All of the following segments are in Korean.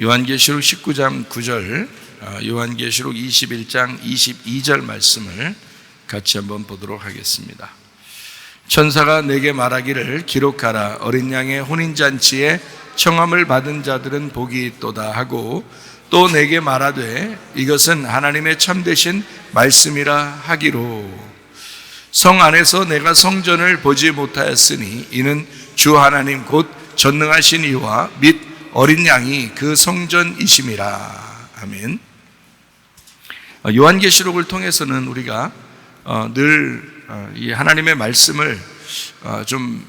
요한계시록 19장 9절, 요한계시록 21장 22절 말씀을 같이 한번 보도록 하겠습니다. 천사가 내게 말하기를 기록하라. 어린 양의 혼인잔치에 청함을 받은 자들은 복이 있도다 하고, 또 내게 말하되 이것은 하나님의 참되신 말씀이라 하기로, 성 안에서 내가 성전을 보지 못하였으니 이는 주 하나님 곧 전능하신 이와 및 어린 양이 그 성전이심이라. 아멘. 요한계시록을 통해서는 우리가 늘 이 하나님의 말씀을 좀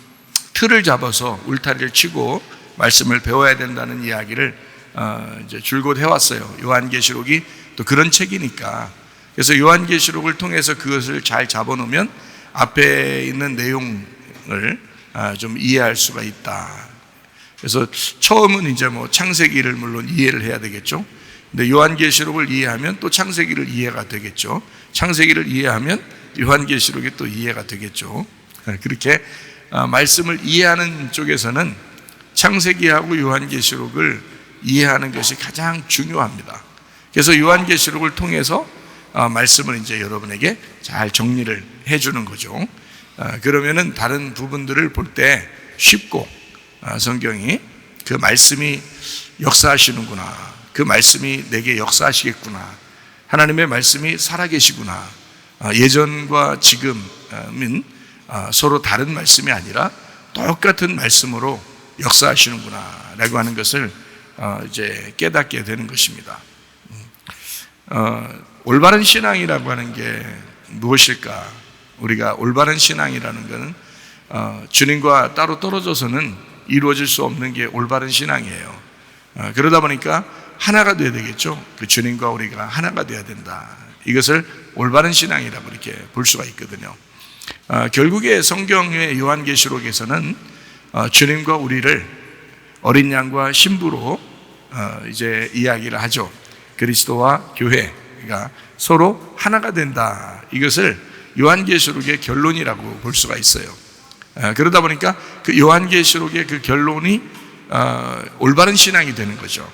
틀을 잡아서 울타리를 치고 말씀을 배워야 된다는 이야기를 이제 줄곧 해왔어요. 요한계시록이 또 그런 책이니까. 그래서 요한계시록을 통해서 그것을 잘 잡아놓으면 앞에 있는 내용을 좀 이해할 수가 있다. 그래서 처음은 이제 창세기를 물론 이해를 해야 되겠죠. 근데 요한계시록을 이해하면 또 창세기를 이해가 되겠죠. 창세기를 이해하면 요한계시록이 또 이해가 되겠죠. 그렇게 말씀을 이해하는 쪽에서는 창세기하고 요한계시록을 이해하는 것이 가장 중요합니다. 그래서 요한계시록을 통해서 말씀을 이제 여러분에게 잘 정리를 해주는 거죠. 그러면은 다른 부분들을 볼 때 쉽고, 성경이 그 말씀이 역사하시는구나, 그 말씀이 내게 역사하시겠구나, 하나님의 말씀이 살아계시구나, 예전과 지금은 서로 다른 말씀이 아니라 똑같은 말씀으로 역사하시는구나 라고 하는 것을 이제 깨닫게 되는 것입니다. 올바른 신앙이라고 하는 게 무엇일까? 우리가 올바른 신앙이라는 것은 주님과 따로 떨어져서는 이루어질 수 없는 게 올바른 신앙이에요. 그러다 보니까 하나가 돼야 되겠죠. 그 주님과 우리가 하나가 돼야 된다. 이것을 올바른 신앙이라고 이렇게 볼 수가 있거든요. 결국에 성경의 요한계시록에서는 주님과 우리를 어린 양과 신부로 이제 이야기를 하죠. 그리스도와 교회가 서로 하나가 된다. 이것을 요한계시록의 결론이라고 볼 수가 있어요. 그러다 보니까 그 요한계시록의 그 결론이 올바른 신앙이 되는 거죠.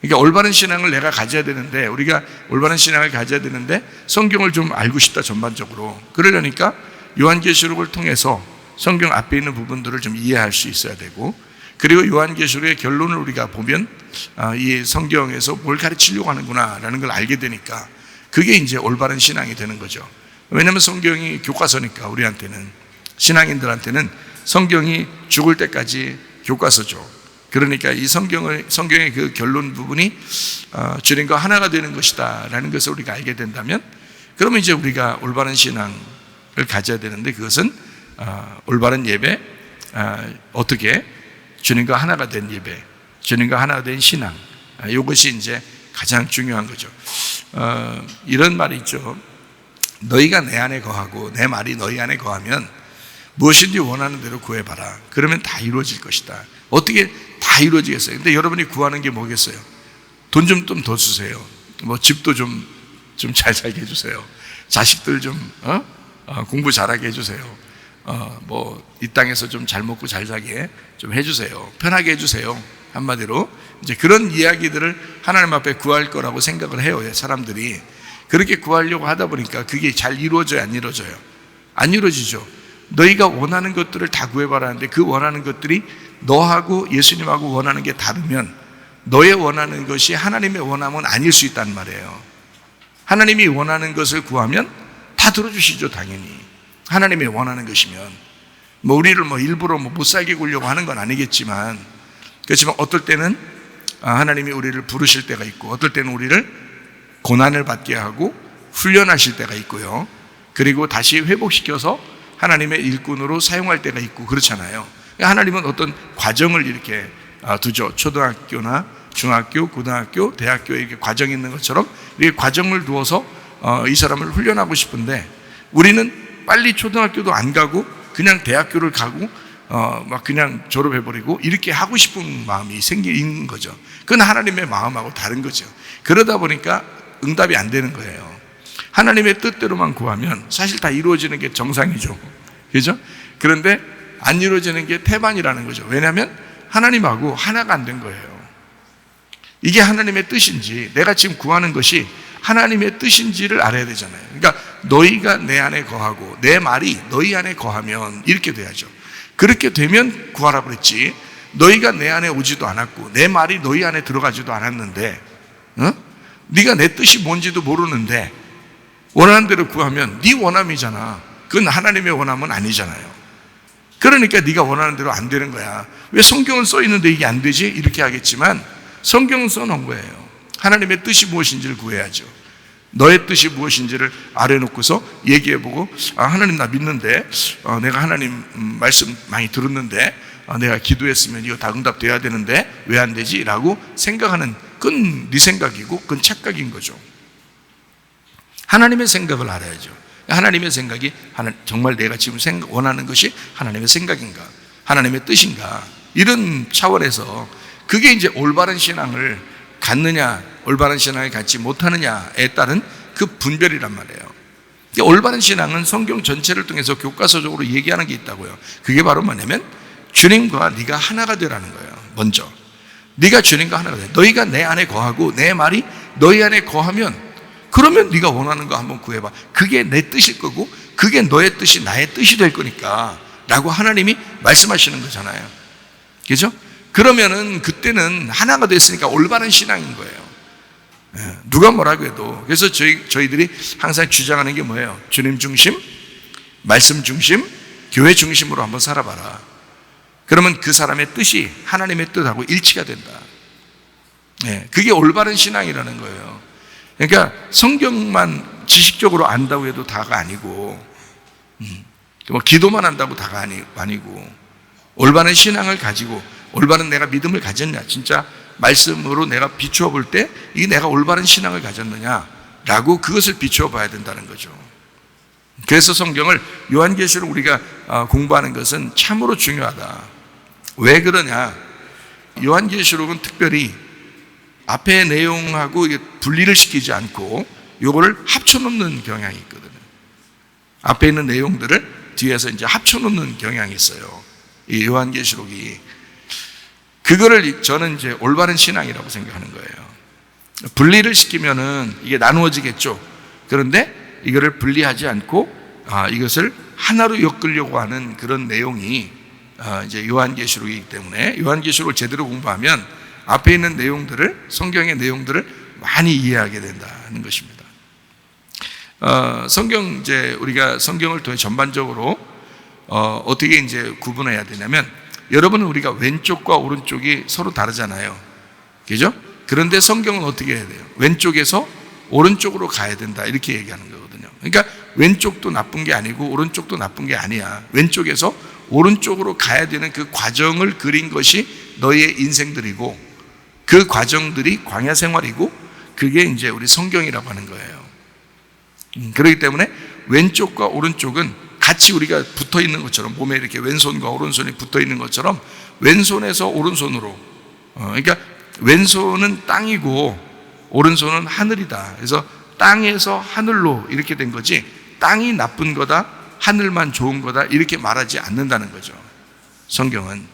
그러니까 올바른 신앙을 내가 가져야 되는데, 우리가 올바른 신앙을 가져야 되는데 성경을 좀 알고 싶다, 전반적으로. 그러려니까 요한계시록을 통해서 성경 앞에 있는 부분들을 좀 이해할 수 있어야 되고, 그리고 요한계시록의 결론을 우리가 보면 이 성경에서 뭘 가르치려고 하는구나 라는 걸 알게 되니까 그게 이제 올바른 신앙이 되는 거죠. 왜냐하면 성경이 교과서니까, 우리한테는, 신앙인들한테는 성경이 죽을 때까지 교과서죠. 그러니까 이 성경의 그 결론 부분이 주님과 하나가 되는 것이다 라는 것을 우리가 알게 된다면, 그러면 이제 우리가 올바른 신앙을 가져야 되는데, 그것은 올바른 예배, 어떻게 주님과 하나가 된 예배, 주님과 하나가 된 신앙, 이것이 이제 가장 중요한 거죠. 이런 말이 있죠. 너희가 내 안에 거하고 내 말이 너희 안에 거하면 무엇인지 원하는 대로 구해봐라. 그러면 다 이루어질 것이다. 어떻게 다 이루어지겠어요? 근데 여러분이 구하는 게 뭐겠어요? 돈 좀 더 주세요. 집도 좀 잘 살게 해주세요. 자식들 좀 공부 잘하게 해주세요. 이 땅에서 좀 잘 먹고 잘 살게 좀 해주세요. 편하게 해주세요. 한마디로 이제 그런 이야기들을 하나님 앞에 구할 거라고 생각을 해요. 사람들이 그렇게 구하려고 하다 보니까 그게 잘 이루어져요, 안 이루어져요? 안 이루어지죠. 너희가 원하는 것들을 다 구해봐라 하는데, 그 원하는 것들이 너하고 예수님하고 원하는 게 다르면 너의 원하는 것이 하나님의 원함은 아닐 수 있다는 말이에요. 하나님이 원하는 것을 구하면 다 들어주시죠, 당연히. 하나님이 원하는 것이면. 우리를 일부러 못 살게 구려고 하는 건 아니겠지만, 그렇지만 어떨 때는 하나님이 우리를 부르실 때가 있고, 어떨 때는 우리를 고난을 받게 하고 훈련하실 때가 있고요. 그리고 다시 회복시켜서 하나님의 일꾼으로 사용할 때가 있고, 그렇잖아요. 하나님은 어떤 과정을 이렇게 두죠. 초등학교나 중학교, 고등학교, 대학교에 이렇게 과정이 있는 것처럼 이렇게 과정을 두어서 이 사람을 훈련하고 싶은데, 우리는 빨리 초등학교도 안 가고 그냥 대학교를 가고 그냥 졸업해버리고 이렇게 하고 싶은 마음이 생기는 거죠. 그건 하나님의 마음하고 다른 거죠. 그러다 보니까 응답이 안 되는 거예요. 하나님의 뜻대로만 구하면 사실 다 이루어지는 게 정상이죠. 그죠? 그런데 안 이루어지는 게 태반이라는 거죠. 왜냐하면 하나님하고 하나가 안 된 거예요. 이게 하나님의 뜻인지, 내가 지금 구하는 것이 하나님의 뜻인지를 알아야 되잖아요. 그러니까 너희가 내 안에 거하고 내 말이 너희 안에 거하면 이렇게 돼야죠. 그렇게 되면 구하라 그랬지, 너희가 내 안에 오지도 않았고 내 말이 너희 안에 들어가지도 않았는데, 네가 내 뜻이 뭔지도 모르는데 원하는 대로 구하면 네 원함이잖아. 그건 하나님의 원함은 아니잖아요. 그러니까 네가 원하는 대로 안 되는 거야. 왜 성경은 써 있는데 이게 안 되지? 이렇게 하겠지만 성경은 써놓은 거예요. 하나님의 뜻이 무엇인지를 구해야죠. 너의 뜻이 무엇인지를 아래놓고서 얘기해보고, 하나님 나 믿는데, 내가 하나님 말씀 많이 들었는데, 내가 기도했으면 이거 다 응답돼야 되는데 왜 안 되지? 라고 생각하는, 그건 네 생각이고 그건 착각인 거죠. 하나님의 생각을 알아야죠. 하나님의 생각이 정말 내가 지금 원하는 것이 하나님의 생각인가, 하나님의 뜻인가, 이런 차원에서 그게 이제 올바른 신앙을 갖느냐, 올바른 신앙을 갖지 못하느냐에 따른 그 분별이란 말이에요. 올바른 신앙은 성경 전체를 통해서 교과서적으로 얘기하는 게 있다고요. 그게 바로 뭐냐면 주님과 네가 하나가 되라는 거예요. 먼저 네가 주님과 하나가 돼. 너희가 내 안에 거하고 내 말이 너희 안에 거하면, 그러면 네가 원하는 거 한번 구해봐. 그게 내 뜻일 거고 그게 너의 뜻이 나의 뜻이 될 거니까 라고 하나님이 말씀하시는 거잖아요. 그죠? 그러면은 그때는 하나가 됐으니까 올바른 신앙인 거예요. 누가 뭐라고 해도. 그래서 저희들이 항상 주장하는 게 뭐예요? 주님 중심, 말씀 중심, 교회 중심으로 한번 살아봐라. 그러면 그 사람의 뜻이 하나님의 뜻하고 일치가 된다. 그게 올바른 신앙이라는 거예요. 그러니까 성경만 지식적으로 안다고 해도 다가 아니고, 뭐 기도만 한다고 다가 아니고, 올바른 신앙을 가지고 올바른 내가 믿음을 가졌냐, 진짜 말씀으로 내가 비추어 볼 때 이게 내가 올바른 신앙을 가졌느냐라고 그것을 비추어 봐야 된다는 거죠. 그래서 성경을, 요한계시록 우리가 공부하는 것은 참으로 중요하다. 왜 그러냐? 요한계시록은 특별히 앞의 내용하고 분리를 시키지 않고 이거를 합쳐놓는 경향이 있거든요. 앞에 있는 내용들을 뒤에서 이제 합쳐놓는 경향이 있어요. 이 요한계시록이. 그거를 저는 이제 올바른 신앙이라고 생각하는 거예요. 분리를 시키면은 이게 나누어지겠죠. 그런데 이거를 분리하지 않고 이것을 하나로 엮으려고 하는 그런 내용이 이제 요한계시록이기 때문에, 요한계시록을 제대로 공부하면 앞에 있는 내용들을, 성경의 내용들을 많이 이해하게 된다는 것입니다. 우리가 성경을 통해 전반적으로 어떻게 이제 구분해야 되냐면, 여러분은 우리가 왼쪽과 오른쪽이 서로 다르잖아요. 그죠? 그런데 성경은 어떻게 해야 돼요? 왼쪽에서 오른쪽으로 가야 된다, 이렇게 얘기하는 거거든요. 그러니까 왼쪽도 나쁜 게 아니고 오른쪽도 나쁜 게 아니야. 왼쪽에서 오른쪽으로 가야 되는 그 과정을 그린 것이 너희의 인생들이고, 그 과정들이 광야 생활이고, 그게 이제 우리 성경이라고 하는 거예요. 그렇기 때문에 왼쪽과 오른쪽은 같이 우리가 붙어 있는 것처럼, 몸에 이렇게 왼손과 오른손이 붙어 있는 것처럼 왼손에서 오른손으로, 그러니까 왼손은 땅이고 오른손은 하늘이다. 그래서 땅에서 하늘로 이렇게 된 거지, 땅이 나쁜 거다, 하늘만 좋은 거다, 이렇게 말하지 않는다는 거죠, 성경은.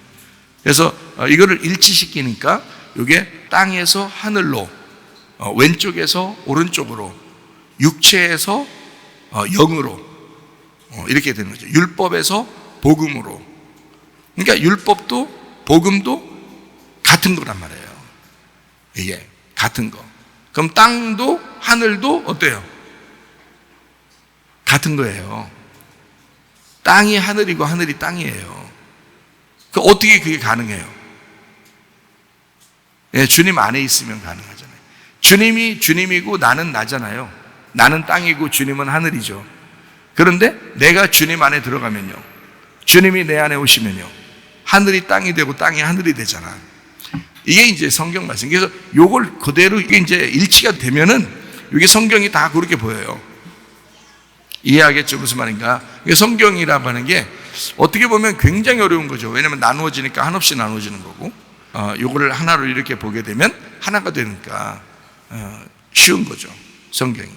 그래서 이거를 일치시키니까 이게 땅에서 하늘로, 왼쪽에서 오른쪽으로, 육체에서 영으로, 이렇게 되는 거죠. 율법에서 복음으로. 그러니까 율법도 복음도 같은 거란 말이에요. 이게 같은 거. 그럼 땅도 하늘도 어때요? 같은 거예요. 땅이 하늘이고 하늘이 땅이에요. 그 어떻게 그게 가능해요? 주님 안에 있으면 가능하잖아요. 주님이 주님이고 나는 나잖아요. 나는 땅이고 주님은 하늘이죠. 그런데 내가 주님 안에 들어가면요, 주님이 내 안에 오시면요, 하늘이 땅이 되고 땅이 하늘이 되잖아. 이게 이제 성경 말씀. 그래서 요걸 그대로 이게 이제 일치가 되면은 이게 성경이 다 그렇게 보여요. 이해하겠죠? 무슨 말인가? 이게 성경이라고 하는 게 어떻게 보면 굉장히 어려운 거죠. 왜냐하면 나누어지니까 한없이 나누어지는 거고, 요거를 하나로 이렇게 보게 되면 하나가 되니까 쉬운 거죠, 성경이.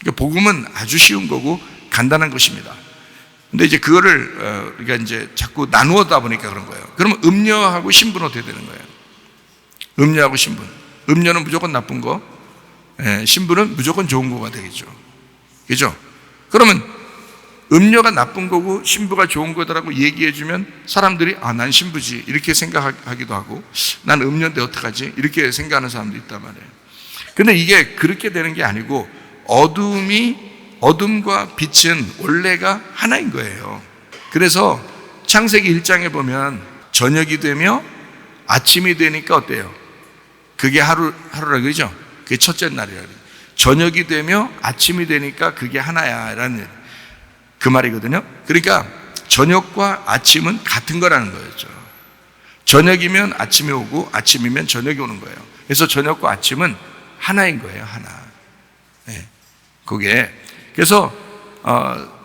그러니까 복음은 아주 쉬운 거고 간단한 것입니다. 근데 이제 그거를 우리가 이제 자꾸 나누어다 보니까 그런 거예요. 그러면 음녀하고 신부는 어떻게 되는 거예요? 음녀하고 신분. 음녀는 무조건 나쁜 거, 신부는 무조건 좋은 거가 되겠죠. 그죠? 그러면 음녀가 나쁜 거고 신부가 좋은 거다라고 얘기해주면 사람들이 난 신부지 이렇게 생각하기도 하고, 난 음녀인데 어떡하지 이렇게 생각하는 사람도 있단 말이에요. 근데 이게 그렇게 되는 게 아니고, 어둠과 빛은 원래가 하나인 거예요. 그래서 창세기 1장에 보면 저녁이 되며 아침이 되니까 어때요? 그게 하루라 그러죠? 그게 첫째 날이라 그래요. 저녁이 되며 아침이 되니까 그게 하나야 라는 그 말이거든요. 그러니까 저녁과 아침은 같은 거라는 거였죠. 저녁이면 아침이 오고 아침이면 저녁이 오는 거예요. 그래서 저녁과 아침은 하나인 거예요. 하나. 그게 그래서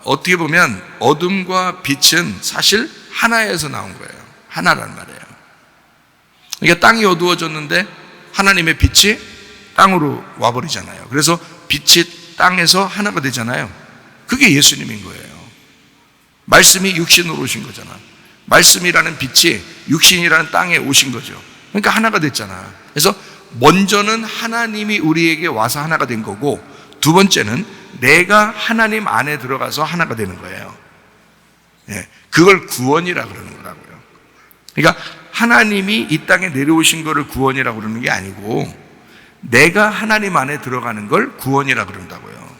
어떻게 보면 어둠과 빛은 사실 하나에서 나온 거예요. 하나란 말이에요. 그러니까 땅이 어두워졌는데 하나님의 빛이 땅으로 와버리잖아요. 그래서 빛이 땅에서 하나가 되잖아요. 그게 예수님인 거예요. 말씀이 육신으로 오신 거잖아. 말씀이라는 빛이 육신이라는 땅에 오신 거죠. 그러니까 하나가 됐잖아. 그래서 먼저는 하나님이 우리에게 와서 하나가 된 거고, 두 번째는 내가 하나님 안에 들어가서 하나가 되는 거예요. 그걸 구원이라 그러는 거라고요. 그러니까 하나님이 이 땅에 내려오신 거를 구원이라고 그러는 게 아니고, 내가 하나님 안에 들어가는 걸 구원이라 그런다고요.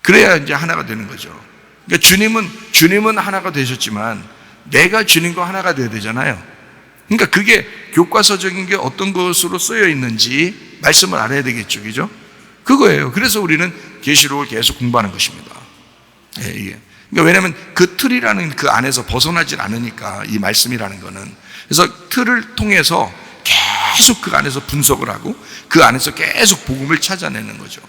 그래야 이제 하나가 되는 거죠. 그러니까 주님은 하나가 되셨지만 내가 주님과 하나가 되어야 되잖아요. 그러니까 그게 교과서적인 게 어떤 것으로 쓰여 있는지 말씀을 알아야 되겠죠. 그죠? 그거예요. 그래서 우리는 계시록을 계속 공부하는 것입니다. 이게. 그러니까 왜냐하면 그 틀이라는 그 안에서 벗어나질 않으니까, 이 말씀이라는 거는. 그래서 틀을 통해서 계속 그 안에서 분석을 하고 그 안에서 계속 복음을 찾아내는 거죠.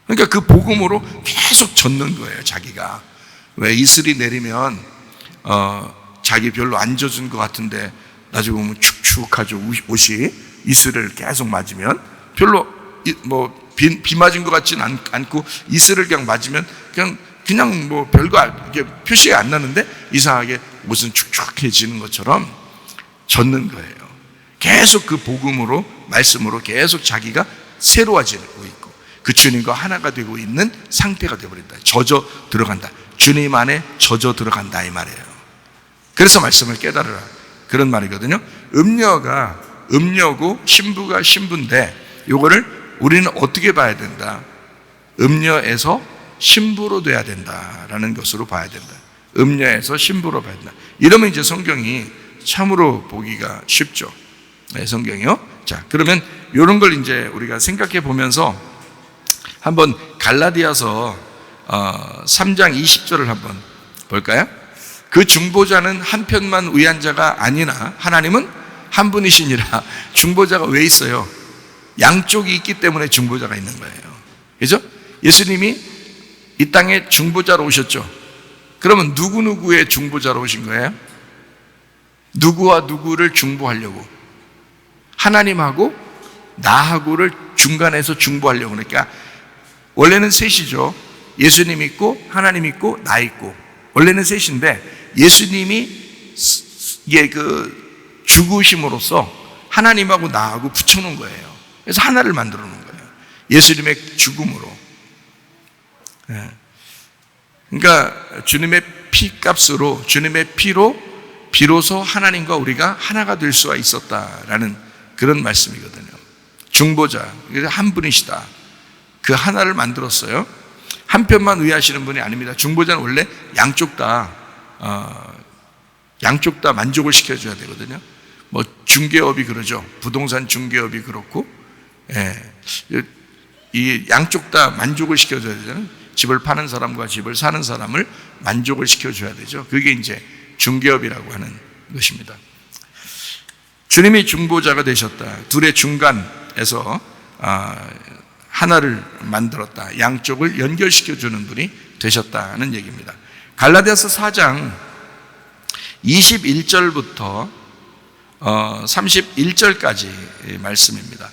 그러니까 그 복음으로 계속 젓는 거예요. 자기가 왜 이슬이 내리면 자기 별로 안 젖은 것 같은데 나중에 보면 축축하죠. 옷이 이슬을 계속 맞으면 별로 비 맞은 것 같지는 않고 이슬을 그냥 맞으면 그냥 뭐 별거 이게 표시가 안 나는데 이상하게 옷은 축축해지는 것처럼 젖는 거예요. 계속 그 복음으로, 말씀으로 계속 자기가 새로워지고 있고 그 주님과 하나가 되고 있는 상태가 되어버린다. 젖어 들어간다. 주님 안에 젖어 들어간다 이 말이에요. 그래서 말씀을 깨달으라 그런 말이거든요. 음녀가 음녀고 신부가 신부인데 요거를 우리는 어떻게 봐야 된다? 음녀에서 신부로 돼야 된다라는 것으로 봐야 된다. 음녀에서 신부로 봐야 된다. 이러면 이제 성경이 참으로 보기가 쉽죠. 성경이요. 자, 그러면 이런 걸 이제 우리가 생각해 보면서 한번 갈라디아서 3장 20절을 한번 볼까요? 그 중보자는 한편만 의한 자가 아니나 하나님은 한 분이시니라. 중보자가 왜 있어요? 양쪽이 있기 때문에 중보자가 있는 거예요. 그죠? 예수님이 이 땅에 중보자로 오셨죠. 그러면 누구누구의 중보자로 오신 거예요? 누구와 누구를 중보하려고? 하나님하고 나하고를 중간에서 중보하려고. 그러니까 원래는 셋이죠. 예수님 있고 하나님 있고 나 있고. 원래는 셋인데 예수님이 이게 그 죽으심으로써 하나님하고 나하고 붙여놓은 거예요. 그래서 하나를 만들어 놓은 거예요. 예수님의 죽음으로. 그러니까 주님의 피값으로, 주님의 피로 비로소 하나님과 우리가 하나가 될 수가 있었다라는 그런 말씀이거든요. 중보자, 한 분이시다. 그 하나를 만들었어요. 한 편만 의하시는 분이 아닙니다. 중보자는 원래 양쪽 다 만족을 시켜줘야 되거든요. 뭐 중개업이 그러죠. 부동산 중개업이 그렇고, 이 양쪽 다 만족을 시켜줘야 되잖아요. 집을 파는 사람과 집을 사는 사람을 만족을 시켜줘야 되죠. 그게 이제 중개업이라고 하는 것입니다. 주님이 중보자가 되셨다. 둘의 중간에서 하나를 만들었다. 양쪽을 연결시켜주는 분이 되셨다는 얘기입니다. 갈라디아서 4장 21절부터 31절까지 말씀입니다.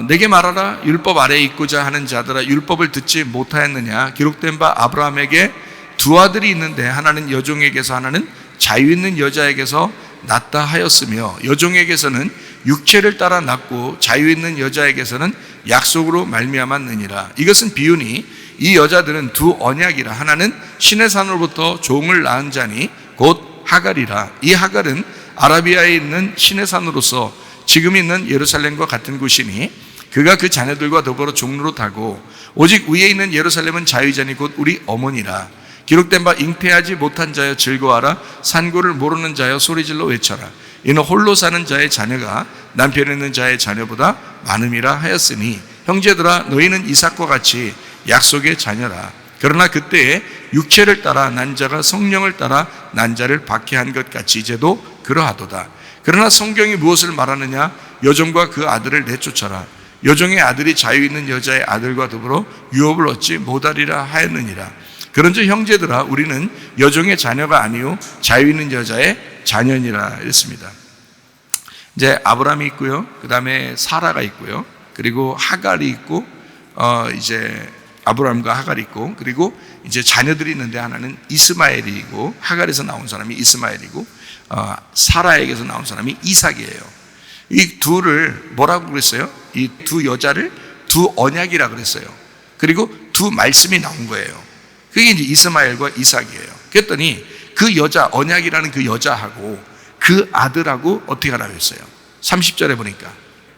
내게 말하라. 율법 아래에 있고자 하는 자들아, 율법을 듣지 못하였느냐? 기록된 바 아브라함에게 두 아들이 있는데 하나는 여종에게서 하나는 자유 있는 여자에게서 낳다 하였으며 여종에게서는 육체를 따라 낳고 자유 있는 여자에게서는 약속으로 말미암았느니라. 이것은 비유니 이 여자들은 두 언약이라. 하나는 신의 산으로부터 종을 낳은 자니 곧 하갈이라. 이 하갈은 아라비아에 있는 신의 산으로서 지금 있는 예루살렘과 같은 곳이니 그가 그 자녀들과 더불어 종로로 타고 오직 위에 있는 예루살렘은 자유자니 곧 우리 어머니라. 기록된 바 잉태하지 못한 자여 즐거워하라. 산고를 모르는 자여 소리질러 외쳐라. 이는 홀로 사는 자의 자녀가 남편 있는 자의 자녀보다 많음이라 하였으니 형제들아 너희는 이삭과 같이 약속의 자녀라. 그러나 그때에 육체를 따라 난 자가 성령을 따라 난 자를 박해한 것 같이 이제도 그러하도다. 그러나 성경이 무엇을 말하느냐? 여종과 그 아들을 내쫓아라. 여종의 아들이 자유 있는 여자의 아들과 더불어 유업을 얻지 못하리라 하였느니라. 그런즉 형제들아 우리는 여종의 자녀가 아니요 자유 있는 여자의 자녀니라 이랬습니다. 이제 아브라함이 있고요, 그 다음에 사라가 있고요, 그리고 하갈이 있고, 이제 아브라함과 하갈이 있고, 그리고 이제 자녀들이 있는데 하나는 이스마엘이고, 하갈에서 나온 사람이 이스마엘이고, 사라에게서 나온 사람이 이삭이에요. 이 둘을 뭐라고 그랬어요? 이 두 여자를 두 언약이라 그랬어요. 그리고 두 말씀이 나온 거예요. 그게 이제 이스마엘과 이삭이에요. 그랬더니 그 여자, 언약이라는 그 여자하고 그 아들하고 어떻게 하라고 했어요? 30절에 보니까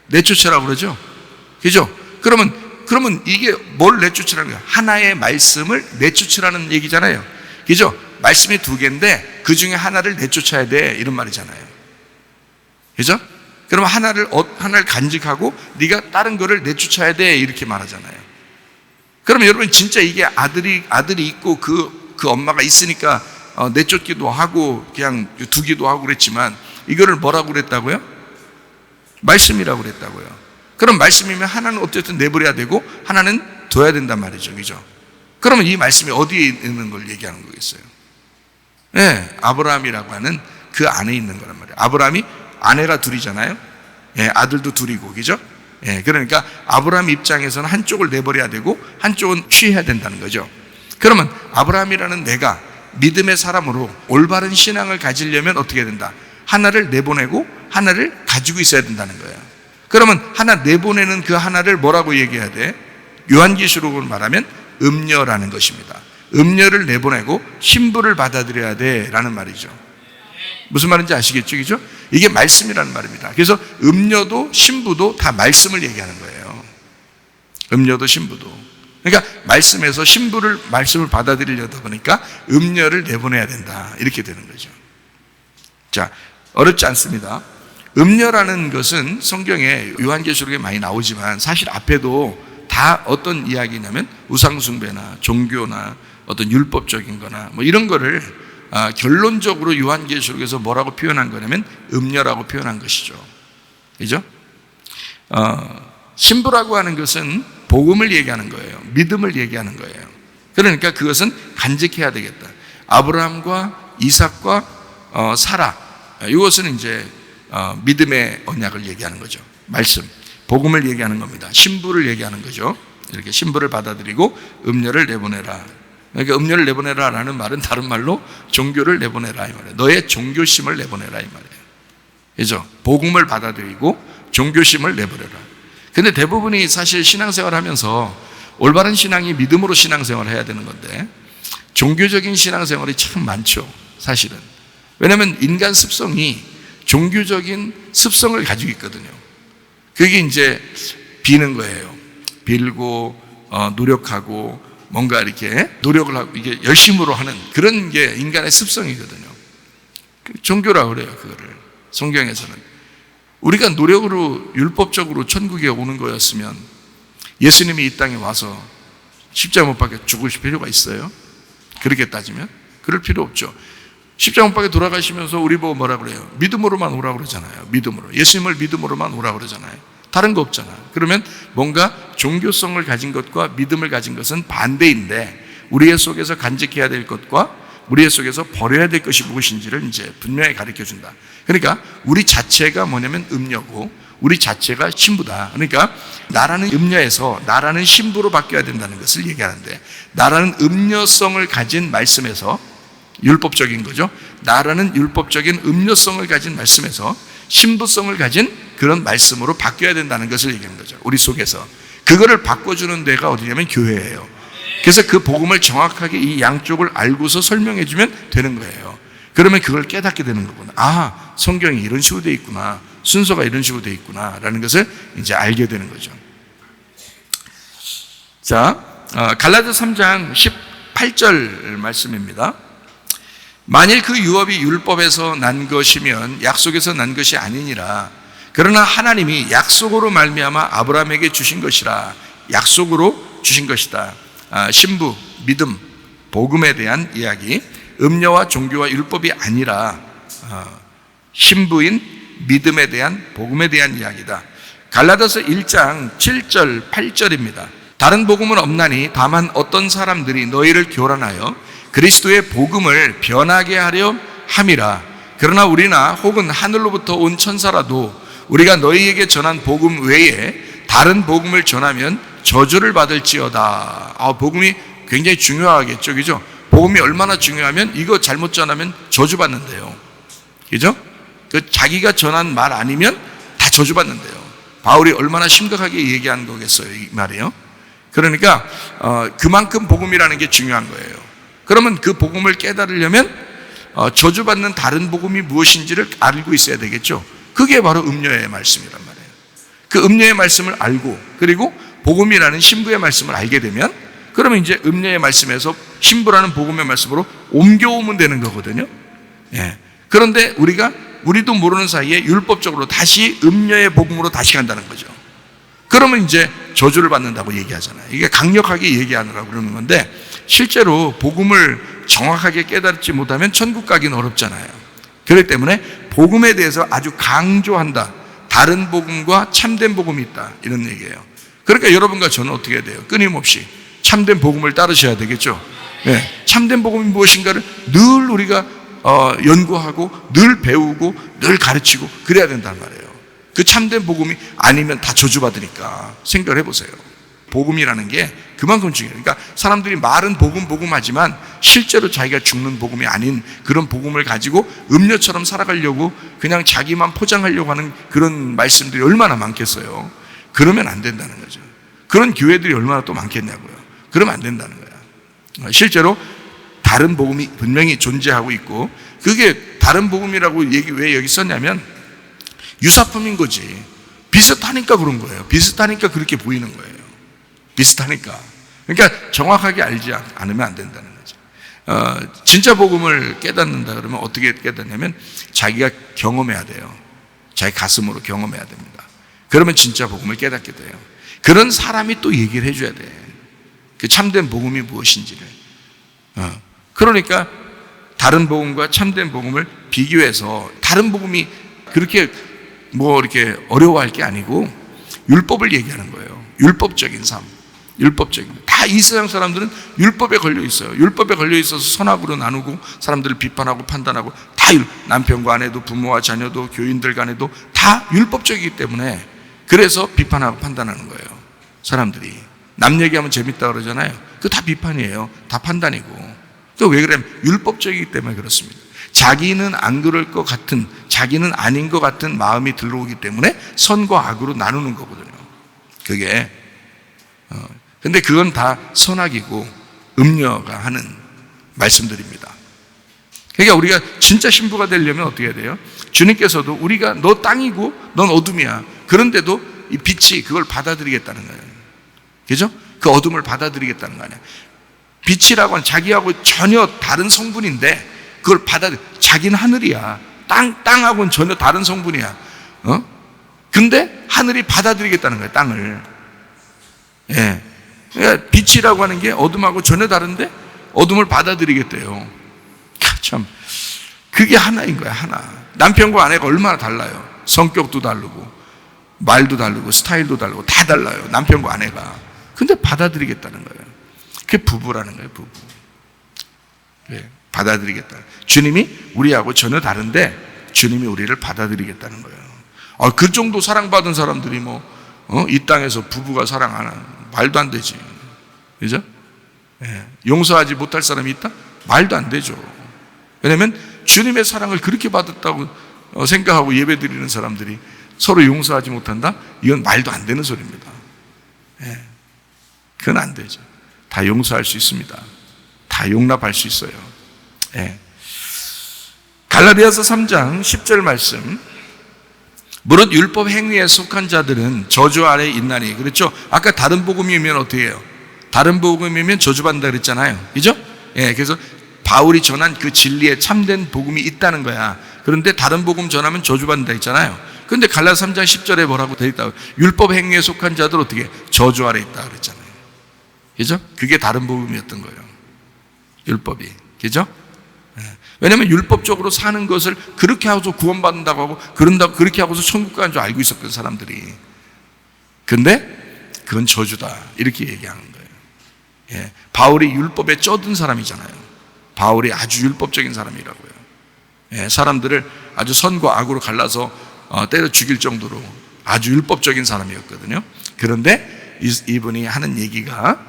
내쫓으라고 그러죠? 그죠? 그러면 이게 뭘 내쫓으라는 거예요? 하나의 말씀을 내쫓으라는 얘기잖아요. 그죠? 말씀이 두 개인데 그 중에 하나를 내쫓아야 돼, 이런 말이잖아요. 그죠? 그러면 하나를 간직하고 네가 다른 거를 내쫓아야 돼, 이렇게 말하잖아요. 그러면 여러분 진짜 이게 아들이 있고 그 엄마가 있으니까 내쫓기도 하고 그냥 두기도 하고 그랬지만 이거를 뭐라고 그랬다고요? 말씀이라고 그랬다고요. 그럼 말씀이면 하나는 어쨌든 내버려야 되고 하나는 둬야 된단 말이죠. 그죠? 그러면 이 말씀이 어디에 있는 걸 얘기하는 거겠어요? 네, 아브라함이라고 하는 그 안에 있는 거란 말이에요. 아브라함이 아내가 둘이잖아요. 예, 아들도 둘이고, 그죠? 예, 그러니까 아브라함 입장에서는 한쪽을 내버려야 되고 한쪽은 취해야 된다는 거죠. 그러면 아브라함이라는 내가 믿음의 사람으로 올바른 신앙을 가지려면 어떻게 된다? 하나를 내보내고 하나를 가지고 있어야 된다는 거예요. 그러면 하나 내보내는 그 하나를 뭐라고 얘기해야 돼? 요한계시록으로 말하면 음녀라는 것입니다. 음녀를 내보내고 신부를 받아들여야 돼라는 말이죠. 무슨 말인지 아시겠죠? 그죠? 이게 말씀이라는 말입니다. 그래서 음녀도 신부도 다 말씀을 얘기하는 거예요. 음녀도 신부도. 그러니까 말씀에서 말씀을 받아들이려다 보니까 음녀를 내보내야 된다, 이렇게 되는 거죠. 자, 어렵지 않습니다. 음녀라는 것은 성경에 요한계시록에 많이 나오지만 사실 앞에도 다 어떤 이야기냐면 우상숭배나 종교나 어떤 율법적인 거나 뭐 이런 거를 결론적으로 요한계시록에서 뭐라고 표현한 거냐면 음녀라고 표현한 것이죠. 그죠? 신부라고 하는 것은 복음을 얘기하는 거예요. 믿음을 얘기하는 거예요. 그러니까 그것은 간직해야 되겠다. 아브라함과 이삭과 사라, 이것은 이제 믿음의 언약을 얘기하는 거죠. 말씀, 복음을 얘기하는 겁니다. 신부를 얘기하는 거죠. 이렇게 신부를 받아들이고 음녀를 내보내라. 그러니까 음녀를 내보내라라는 말은 다른 말로 종교를 내보내라 이 말이에요. 너의 종교심을 내보내라 이 말이에요. 그죠? 복음을 받아들이고 종교심을 내버려라. 근데 대부분이 사실 신앙생활 하면서 올바른 신앙이 믿음으로 신앙생활을 해야 되는 건데 종교적인 신앙생활이 참 많죠, 사실은. 왜냐하면 인간 습성이 종교적인 습성을 가지고 있거든요. 그게 이제 비는 거예요. 빌고 노력하고 뭔가 이렇게 노력을 하고 이게 열심으로 하는 그런 게 인간의 습성이거든요. 종교라고 그래요, 그거를. 성경에서는. 우리가 노력으로 율법적으로 천국에 오는 거였으면 예수님이 이 땅에 와서 십자가 못 박혀 죽으실 필요가 있어요? 그렇게 따지면? 그럴 필요 없죠. 십자가 못 박혀 돌아가시면서 우리 보고 뭐라 그래요? 믿음으로만 오라고 그러잖아요. 믿음으로. 예수님을 믿음으로만 오라고 그러잖아요. 다른 거 없잖아요. 그러면 뭔가 종교성을 가진 것과 믿음을 가진 것은 반대인데 우리의 속에서 간직해야 될 것과 우리의 속에서 버려야 될 것이 무엇인지를 이제 분명히 가르쳐 준다. 그러니까 우리 자체가 뭐냐면 음녀고 우리 자체가 신부다. 그러니까 나라는 음녀에서 나라는 신부로 바뀌어야 된다는 것을 얘기하는데 나라는 음녀성을 가진 말씀에서 율법적인 거죠. 나라는 율법적인 음료성을 가진 말씀에서 신부성을 가진 그런 말씀으로 바뀌어야 된다는 것을 얘기하는 거죠. 우리 속에서. 그거를 바꿔주는 데가 어디냐면 교회예요. 그래서 그 복음을 정확하게 이 양쪽을 알고서 설명해 주면 되는 거예요. 그러면 그걸 깨닫게 되는 거구나. 아, 성경이 이런 식으로 돼 있구나. 순서가 이런 식으로 돼 있구나. 라는 것을 이제 알게 되는 거죠. 자, 갈라디아서 3장 18절 말씀입니다. 만일 그 유업이 율법에서 난 것이면 약속에서 난 것이 아니니라. 그러나 하나님이 약속으로 말미암아 아브라함에게 주신 것이라. 약속으로 주신 것이다. 신부, 믿음, 복음에 대한 이야기. 음료와 종교와 율법이 아니라 신부인 믿음에 대한 복음에 대한 이야기다. 갈라디아서 1장 7절 8절입니다. 다른 복음은 없나니 다만 어떤 사람들이 너희를 교란하여 그리스도의 복음을 변하게 하려 함이라. 그러나 우리나 혹은 하늘로부터 온 천사라도 우리가 너희에게 전한 복음 외에 다른 복음을 전하면 저주를 받을지어다. 복음이 굉장히 중요하겠죠, 그죠? 복음이 얼마나 중요하면 이거 잘못 전하면 저주받는데요, 그죠? 자기가 전한 말 아니면 다 저주받는데요. 바울이 얼마나 심각하게 얘기한 거겠어요, 이 말이에요. 그러니까 그만큼 복음이라는 게 중요한 거예요. 그러면 그 복음을 깨달으려면 저주받는 다른 복음이 무엇인지를 알고 있어야 되겠죠. 그게 바로 음료의 말씀이란 말이에요. 그 음료의 말씀을 알고 그리고 복음이라는 신부의 말씀을 알게 되면 그러면 이제 음료의 말씀에서 신부라는 복음의 말씀으로 옮겨오면 되는 거거든요. 예. 그런데 우리도 모르는 사이에 율법적으로 다시 음료의 복음으로 다시 간다는 거죠. 그러면 이제 저주를 받는다고 얘기하잖아요. 이게 강력하게 얘기하느라고 그러는 건데 실제로 복음을 정확하게 깨닫지 못하면 천국 가기는 어렵잖아요. 그렇기 때문에 복음에 대해서 아주 강조한다. 다른 복음과 참된 복음이 있다. 이런 얘기예요. 그러니까 여러분과 저는 어떻게 해야 돼요? 끊임없이 참된 복음을 따르셔야 되겠죠. 네. 참된 복음이 무엇인가를 늘 우리가 연구하고 늘 배우고 늘 가르치고 그래야 된단 말이에요. 그 참된 복음이 아니면 다 저주받으니까 생각을 해보세요. 복음이라는 게 그만큼 중요해요. 그러니까 사람들이 말은 복음 하지만 실제로 자기가 죽는 복음이 아닌 그런 복음을 가지고 음료처럼 살아가려고 그냥 자기만 포장하려고 하는 그런 말씀들이 얼마나 많겠어요. 그러면 안 된다는 거죠. 그런 교회들이 얼마나 또 많겠냐고요. 그러면 안 된다는 거야. 실제로 다른 복음이 분명히 존재하고 있고 그게 다른 복음이라고 왜 여기 썼냐면 유사품인 거지. 비슷하니까 그런 거예요. 비슷하니까 그렇게 보이는 거예요. 비슷하니까. 그러니까 정확하게 알지 않으면 안 된다는 거죠. 진짜 복음을 깨닫는다 그러면 어떻게 깨닫냐면 자기가 경험해야 돼요. 자기 가슴으로 경험해야 됩니다. 그러면 진짜 복음을 깨닫게 돼요. 그런 사람이 또 얘기를 해줘야 돼. 그 참된 복음이 무엇인지를. 그러니까 다른 복음과 참된 복음을 비교해서 다른 복음이 그렇게 이렇게 어려워할 게 아니고 율법을 얘기하는 거예요. 율법적인 삶. 율법적인. 다 이 세상 사람들은 율법에 걸려 있어요. 율법에 걸려 있어서 선악으로 나누고 사람들을 비판하고 판단하고 다 남편과 아내도 부모와 자녀도 교인들 간에도 다 율법적이기 때문에 그래서 비판하고 판단하는 거예요. 사람들이. 남 얘기하면 재밌다 그러잖아요. 그거 다 비판이에요. 다 판단이고. 또 왜 그러냐면 율법적이기 때문에 그렇습니다. 자기는 안 그럴 것 같은, 자기는 아닌 것 같은 마음이 들어오기 때문에 선과 악으로 나누는 거거든요. 그게. 근데 그건 다 선악이고 음녀가 하는 말씀들입니다. 그러니까 우리가 진짜 신부가 되려면 어떻게 해야 돼요? 주님께서도 우리가 너 땅이고 넌 어둠이야. 그런데도 이 빛이 그걸 받아들이겠다는 거예요. 그죠? 그 어둠을 받아들이겠다는 거 아니야. 빛이라고 하는 자기하고 전혀 다른 성분인데 그걸 자기는 하늘이야. 땅하고는 전혀 다른 성분이야. 근데 하늘이 받아들이겠다는 거야, 땅을. 예. 그러니까 빛이라고 하는 게 어둠하고 전혀 다른데 어둠을 받아들이겠대요. 참. 그게 하나인 거야, 하나. 남편과 아내가 얼마나 달라요. 성격도 다르고, 말도 다르고, 스타일도 다르고, 다 달라요. 남편과 아내가. 근데 받아들이겠다는 거예요. 그게 부부라는 거예요, 부부. 네, 받아들이겠다. 주님이 우리하고 전혀 다른데 주님이 우리를 받아들이겠다는 거예요. 그 정도 사랑받은 사람들이 이 땅에서 부부가 사랑 안 하는 말도 안 되지. 그죠? 네, 용서하지 못할 사람이 있다? 말도 안 되죠. 왜냐면 주님의 사랑을 그렇게 받았다고 생각하고 예배드리는 사람들이 서로 용서하지 못한다? 이건 말도 안 되는 소리입니다. 그건 안 되죠. 다 용서할 수 있습니다. 다 용납할 수 있어요. 갈라디아서 3장 10절 말씀. 무릇 율법 행위에 속한 자들은 저주 아래에 있나니. 그렇죠? 아까 다른 복음이면 어떻게 해요? 다른 복음이면 저주받는다 그랬잖아요. 그죠? 그래서 바울이 전한 그 진리에 참된 복음이 있다는 거야. 그런데 다른 복음 전하면 저주받는다 했잖아요. 그런데 갈라디아서 3장 10절에 뭐라고 되어 있다고? 율법 행위에 속한 자들 어떻게? 저주 아래에 있다 그랬잖아요. 그죠? 그게 다른 복음이었던 거예요. 율법이. 그죠? 왜냐하면 율법적으로 사는 것을 그렇게 하고서 구원받는다고 하고 그런다고 그렇게 하고서 천국 가는 줄 알고 있었던 사람들이. 근데 그건 저주다 이렇게 얘기하는 거예요. 바울이 율법에 쩌든 사람이잖아요. 바울이 아주 율법적인 사람이라고요. 사람들을 아주 선과 악으로 갈라서 때려 죽일 정도로 아주 율법적인 사람이었거든요. 그런데 이분이 하는 얘기가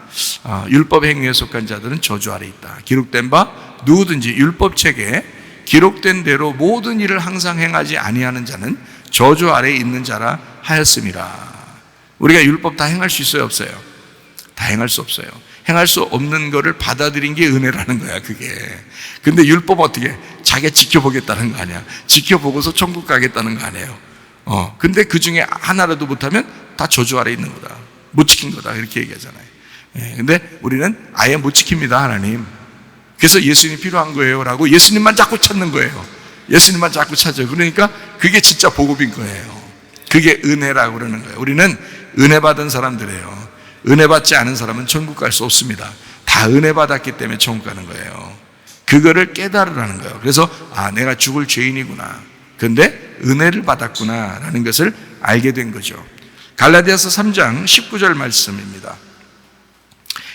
율법 행위에 속한 자들은 저주 아래 있다. 기록된 바 누구든지 율법책에 기록된 대로 모든 일을 항상 행하지 아니하는 자는 저주 아래에 있는 자라 하였음이라. 우리가 율법 다 행할 수 있어요, 없어요? 다 행할 수 없어요. 행할 수 없는 거를 받아들인 게 은혜라는 거야, 그게. 근데 율법 어떻게? 자기가 지켜보겠다는 거 아니야. 지켜보고서 천국 가겠다는 거 아니에요. 근데 그 중에 하나라도 못하면 다 저주 아래에 있는 거다. 못 지킨 거다. 이렇게 얘기하잖아요. 근데 우리는 아예 못 지킵니다, 하나님. 그래서 예수님이 필요한 거예요. 라고 예수님만 자꾸 찾는 거예요. 예수님만 자꾸 찾아요. 그러니까 그게 진짜 복음인 거예요. 그게 은혜라고 그러는 거예요. 우리는 은혜 받은 사람들이에요. 은혜 받지 않은 사람은 천국 갈 수 없습니다. 다 은혜 받았기 때문에 천국 가는 거예요. 그거를 깨달으라는 거예요. 그래서 내가 죽을 죄인이구나. 근데 은혜를 받았구나 라는 것을 알게 된 거죠. 갈라디아서 3장 19절 말씀입니다.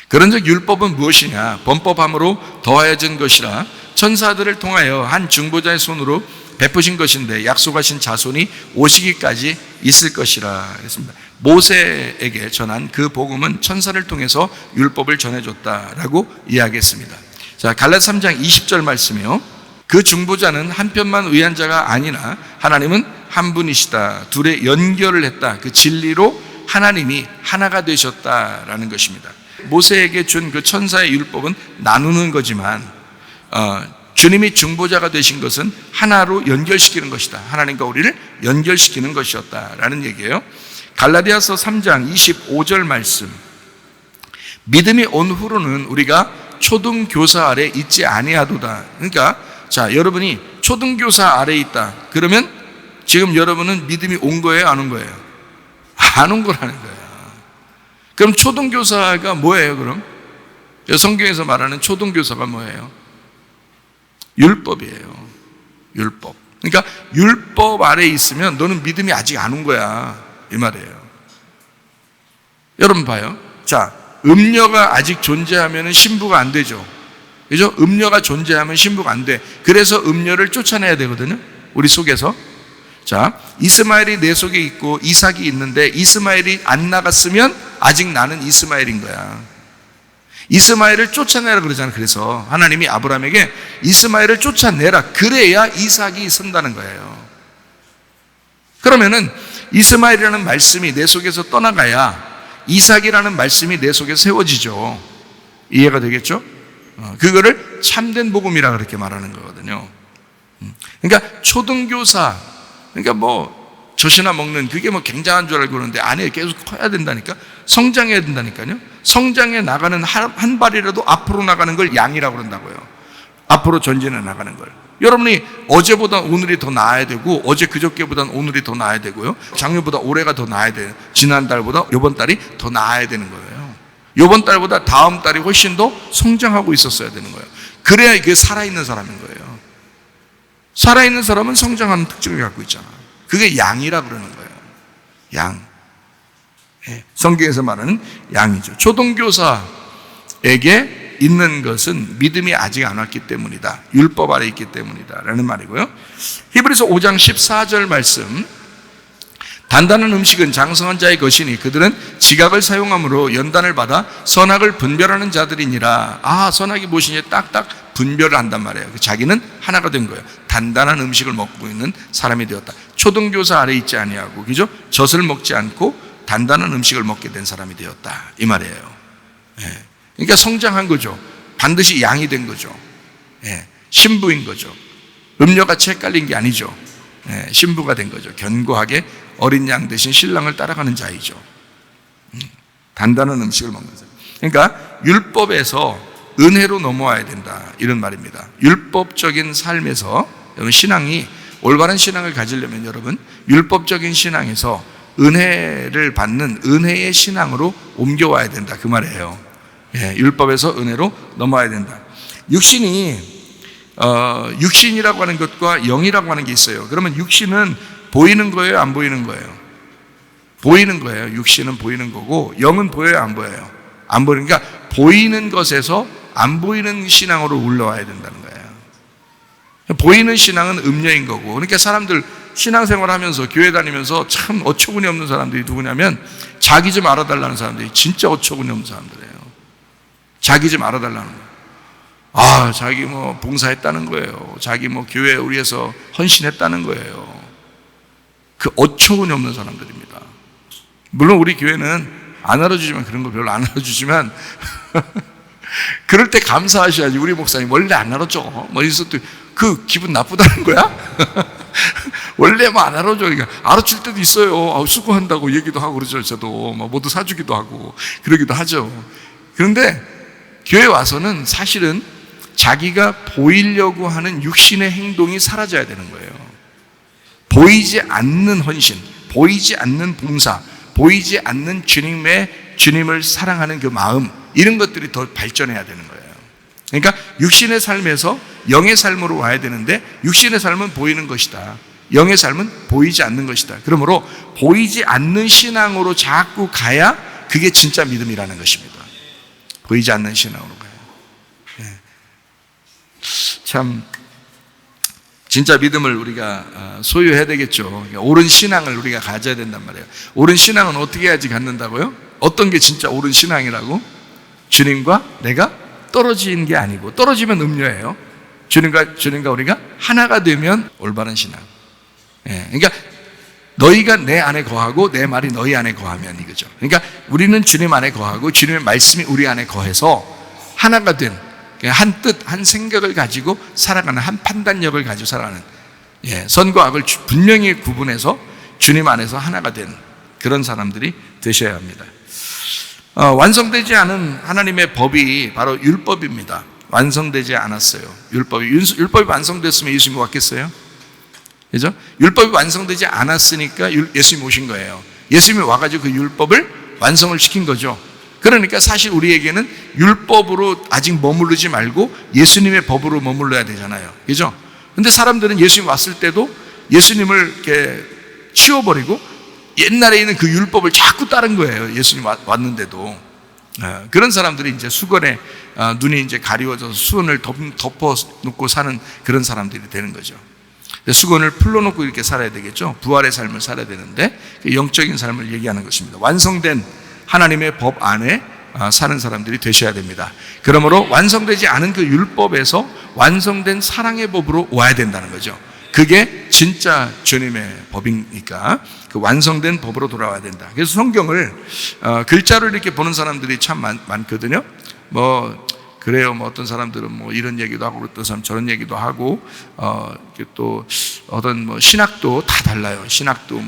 그런즉 율법은 무엇이냐? 번법함으로 더하여진 것이라 천사들을 통하여 한 중보자의 손으로 베푸신 것인데 약속하신 자손이 오시기까지 있을 것이라 했습니다. 모세에게 전한 그 복음은 천사를 통해서 율법을 전해줬다라고 이야기했습니다. 자, 갈라디아서 3장 20절 말씀이요. 그 중보자는 한편만 의한 자가 아니나 하나님은 한 분이시다. 둘의 연결을 했다. 그 진리로 하나님이 하나가 되셨다라는 것입니다. 모세에게 준 그 천사의 율법은 나누는 거지만 주님이 중보자가 되신 것은 하나로 연결시키는 것이다. 하나님과 우리를 연결시키는 것이었다라는 얘기예요. 갈라디아서 3장 25절 말씀. 믿음이 온 후로는 우리가 초등교사 아래 있지 아니하도다. 그러니까 자, 여러분이 초등교사 아래 있다. 그러면 지금 여러분은 믿음이 온 거예요, 안 온 거예요? 안 온 거라는 거예요. 그럼 초등교사가 뭐예요, 그럼? 성경에서 말하는 초등교사가 뭐예요? 율법이에요. 율법. 그러니까 율법 아래에 있으면 너는 믿음이 아직 안 온 거야. 이 말이에요. 여러분 봐요. 자, 음녀가 아직 존재하면 신부가 안 되죠. 그죠? 음녀가 존재하면 신부가 안 돼. 그래서 음녀를 쫓아내야 되거든요. 우리 속에서. 자, 이스마엘이 내 속에 있고 이삭이 있는데 이스마엘이 안 나갔으면 아직 나는 이스마엘인 거야. 이스마엘을 쫓아내라 그러잖아요. 그래서 하나님이 아브라함에게 이스마엘을 쫓아내라. 그래야 이삭이 선다는 거예요. 그러면은 이스마엘이라는 말씀이 내 속에서 떠나가야 이삭이라는 말씀이 내 속에 세워지죠. 이해가 되겠죠? 그거를 참된 복음이라 그렇게 말하는 거거든요. 그러니까 초등교사, 그러니까 뭐 젖이나 먹는 그게 뭐 굉장한 줄 알고 그러는데 안에 계속 커야 된다니까. 성장해야 된다니까요. 성장해 나가는 한 발이라도 앞으로 나가는 걸 양이라고 그런다고요. 앞으로 전진해 나가는 걸. 여러분이 어제보다 오늘이 더 나아야 되고 어제 그저께보다 오늘이 더 나아야 되고요. 작년보다 올해가 더 나아야 돼요. 지난달보다 이번 달이 더 나아야 되는 거예요. 이번 달보다 다음 달이 훨씬 더 성장하고 있었어야 되는 거예요. 그래야 이게 살아있는 사람인 거예요. 살아있는 사람은 성장하는 특징을 갖고 있잖아. 그게 양이라 그러는 거예요. 양. 성경에서 말하는 양이죠. 초등교사에게 있는 것은 믿음이 아직 안 왔기 때문이다. 율법 아래 있기 때문이다 라는 말이고요. 히브리서 5장 14절 말씀. 단단한 음식은 장성한 자의 것이니 그들은 지각을 사용함으로 연단을 받아 선악을 분별하는 자들이니라. 선악이 무엇이냐 딱딱 분별을 한단 말이에요. 자기는 하나가 된 거예요. 단단한 음식을 먹고 있는 사람이 되었다. 초등교사 아래 있지 아니하고, 그죠? 젖을 먹지 않고 단단한 음식을 먹게 된 사람이 되었다, 이 말이에요. 예. 그러니까 성장한 거죠. 반드시 양이 된 거죠. 예. 신부인 거죠. 음료같이 헷갈린 게 아니죠. 예. 신부가 된 거죠. 견고하게 어린 양 대신 신랑을 따라가는 자이죠. 단단한 음식을 먹는 사람. 그러니까 율법에서 은혜로 넘어와야 된다, 이런 말입니다. 율법적인 삶에서, 여러분 신앙이, 올바른 신앙을 가지려면 여러분 율법적인 신앙에서 은혜를 받는 은혜의 신앙으로 옮겨와야 된다, 그 말이에요. 예, 율법에서 은혜로 넘어와야 된다. 육신이라고 하는 것과 영이라고 하는 게 있어요. 그러면 육신은 보이는 거예요, 안 보이는 거예요? 보이는 거예요. 육신은 보이는 거고, 영은 보여요, 안 보여요? 안 보이는, 그러니까 보이는 것에서 안 보이는 신앙으로 올라와야 된다는 거예요. 보이는 신앙은 음료인 거고, 그러니까 사람들 신앙생활 하면서 교회 다니면서 참 어처구니 없는 사람들이 누구냐면, 자기 좀 알아달라는 사람들이 진짜 어처구니 없는 사람들이에요. 자기 좀 알아달라는 거예요. 아, 자기 뭐 봉사했다는 거예요. 자기 뭐 교회 우리에서 헌신했다는 거예요. 그 어처구니 없는 사람들입니다. 물론 우리 교회는 안 알아주지만, 그런 거 별로 안 알아주지만 그럴 때 감사하셔야지. 우리 목사님 원래 안 알아줘, 뭐 이래서 또 그 기분 나쁘다는 거야? 원래 뭐 안 알아줘. 그러니까 알아줄 때도 있어요. 수고한다고 얘기도 하고 그러죠. 저도 뭐 모두 사주기도 하고 그러기도 하죠. 그런데 교회 와서는 사실은 자기가 보이려고 하는 육신의 행동이 사라져야 되는 거예요. 보이지 않는 헌신, 보이지 않는 봉사, 보이지 않는 주님을 사랑하는 그 마음, 이런 것들이 더 발전해야 되는 거예요. 그러니까 육신의 삶에서 영의 삶으로 와야 되는데, 육신의 삶은 보이는 것이다, 영의 삶은 보이지 않는 것이다. 그러므로 보이지 않는 신앙으로 자꾸 가야 그게 진짜 믿음이라는 것입니다. 보이지 않는 신앙으로 가요. 참 진짜 믿음을 우리가 소유해야 되겠죠. 그러니까 옳은 신앙을 우리가 가져야 된단 말이에요. 옳은 신앙은 어떻게 해야지 갖는다고요? 어떤 게 진짜 옳은 신앙이라고? 주님과 내가 떨어지는 게 아니고, 떨어지면 음료예요. 주님과 우리가 하나가 되면 올바른 신앙. 그러니까 너희가 내 안에 거하고 내 말이 너희 안에 거하면, 이거죠. 그러니까 우리는 주님 안에 거하고 주님의 말씀이 우리 안에 거해서 하나가 된, 한 뜻, 한 생각을 가지고 살아가는, 한 판단력을 가지고 살아가는, 선과 악을 분명히 구분해서 주님 안에서 하나가 된 그런 사람들이 되셔야 합니다. 완성되지 않은 하나님의 법이 바로 율법입니다. 완성되지 않았어요. 율법이 완성됐으면 예수님이 왔겠어요? 그죠? 율법이 완성되지 않았으니까 예수님이 오신 거예요. 예수님이 와가지고 그 율법을 완성을 시킨 거죠. 그러니까 사실 우리에게는 율법으로 아직 머무르지 말고 예수님의 법으로 머물러야 되잖아요. 그죠? 근데 사람들은 예수님 왔을 때도 예수님을 이렇게 치워버리고 옛날에 있는 그 율법을 자꾸 따른 거예요. 예수님 왔는데도. 그런 사람들이 이제 수건에 눈이 이제 가리워져서 수건을 덮어 놓고 사는 그런 사람들이 되는 거죠. 수건을 풀러놓고 이렇게 살아야 되겠죠. 부활의 삶을 살아야 되는데 영적인 삶을 얘기하는 것입니다. 완성된 하나님의 법 안에 사는 사람들이 되셔야 됩니다. 그러므로 완성되지 않은 그 율법에서 완성된 사랑의 법으로 와야 된다는 거죠. 그게 진짜 주님의 법이니까 그 완성된 법으로 돌아와야 된다. 그래서 성경을 글자로 이렇게 보는 사람들이 참 많거든요. 그래요. 어떤 사람들은 이런 얘기도 하고, 어떤 사람 저런 얘기도 하고, 또 어떤 신학도 다 달라요. 신학도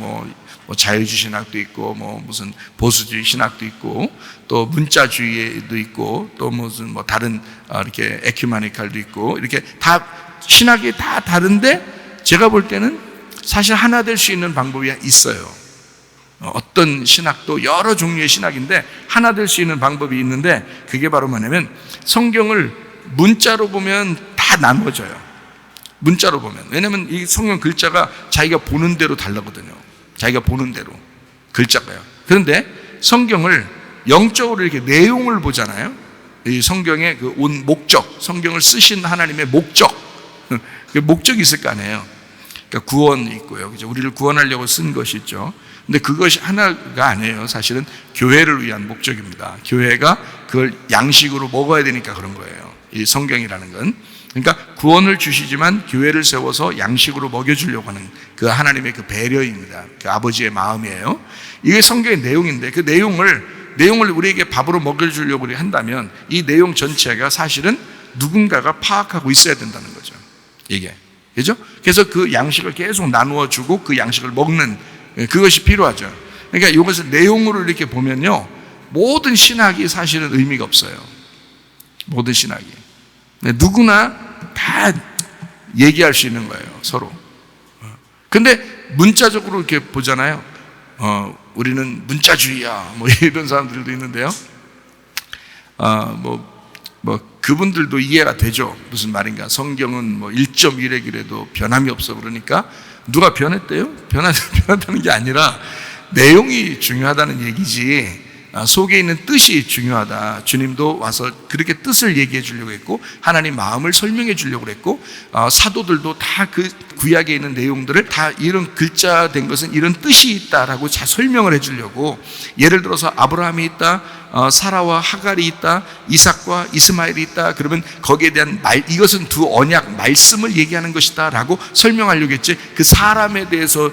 자유주의 신학도 있고, 무슨 보수주의 신학도 있고, 또 문자주의도 있고, 또 무슨 다른 이렇게 에큐메니칼도 있고, 이렇게 다 신학이 다 다른데, 제가 볼 때는 사실 하나 될 수 있는 방법이 있어요. 어떤 신학도 여러 종류의 신학인데 하나 될 수 있는 방법이 있는데, 그게 바로 뭐냐면 성경을 문자로 보면 다 나눠져요. 문자로 보면. 왜냐하면 이 성경 글자가 자기가 보는 대로 다르거든요. 자기가 보는 대로 글자가요. 그런데 성경을 영적으로 이렇게 내용을 보잖아요. 이 성경의 그 온 목적, 성경을 쓰신 하나님의 목적, 그 목적이 있을 거 아니에요. 그러니까 구원이 있고요. 그죠? 우리를 구원하려고 쓴 것이 있죠. 근데 그것이 하나가 아니에요. 사실은 교회를 위한 목적입니다. 교회가 그걸 양식으로 먹어야 되니까 그런 거예요. 이 성경이라는 건. 그러니까 구원을 주시지만 교회를 세워서 양식으로 먹여주려고 하는 그 하나님의 그 배려입니다. 그 아버지의 마음이에요. 이게 성경의 내용인데 그 내용을 우리에게 밥으로 먹여주려고 한다면 이 내용 전체가 사실은 누군가가 파악하고 있어야 된다는 거죠. 이게. 그죠? 그래서 그 양식을 계속 나누어 주고 그 양식을 먹는 그것이 필요하죠. 그러니까 이것을 내용으로 이렇게 보면요. 모든 신학이 사실은 의미가 없어요. 모든 신학이. 누구나 다 얘기할 수 있는 거예요, 서로. 근데 문자적으로 이렇게 보잖아요. 우리는 문자주의야. 뭐 이런 사람들도 있는데요. 그분들도 이해가 되죠. 무슨 말인가. 성경은 뭐 1.1핵이라도 변함이 없어 그러니까 누가 변했대요? 변하다는 게 아니라 내용이 중요하다는 얘기지 속에 있는 뜻이 중요하다. 주님도 와서 그렇게 뜻을 얘기해 주려고 했고 하나님 마음을 설명해 주려고 했고 사도들도 다 그 구약에 있는 내용들을 다 이런 글자 된 것은 이런 뜻이 있다라고 잘 설명을 해 주려고 예를 들어서 아브라함이 있다, 사라와 하갈이 있다, 이삭과 이스마엘이 있다. 그러면 거기에 대한 이것은 두 언약 말씀을 얘기하는 것이다 라고 설명하려고 했지 그 사람에 대해서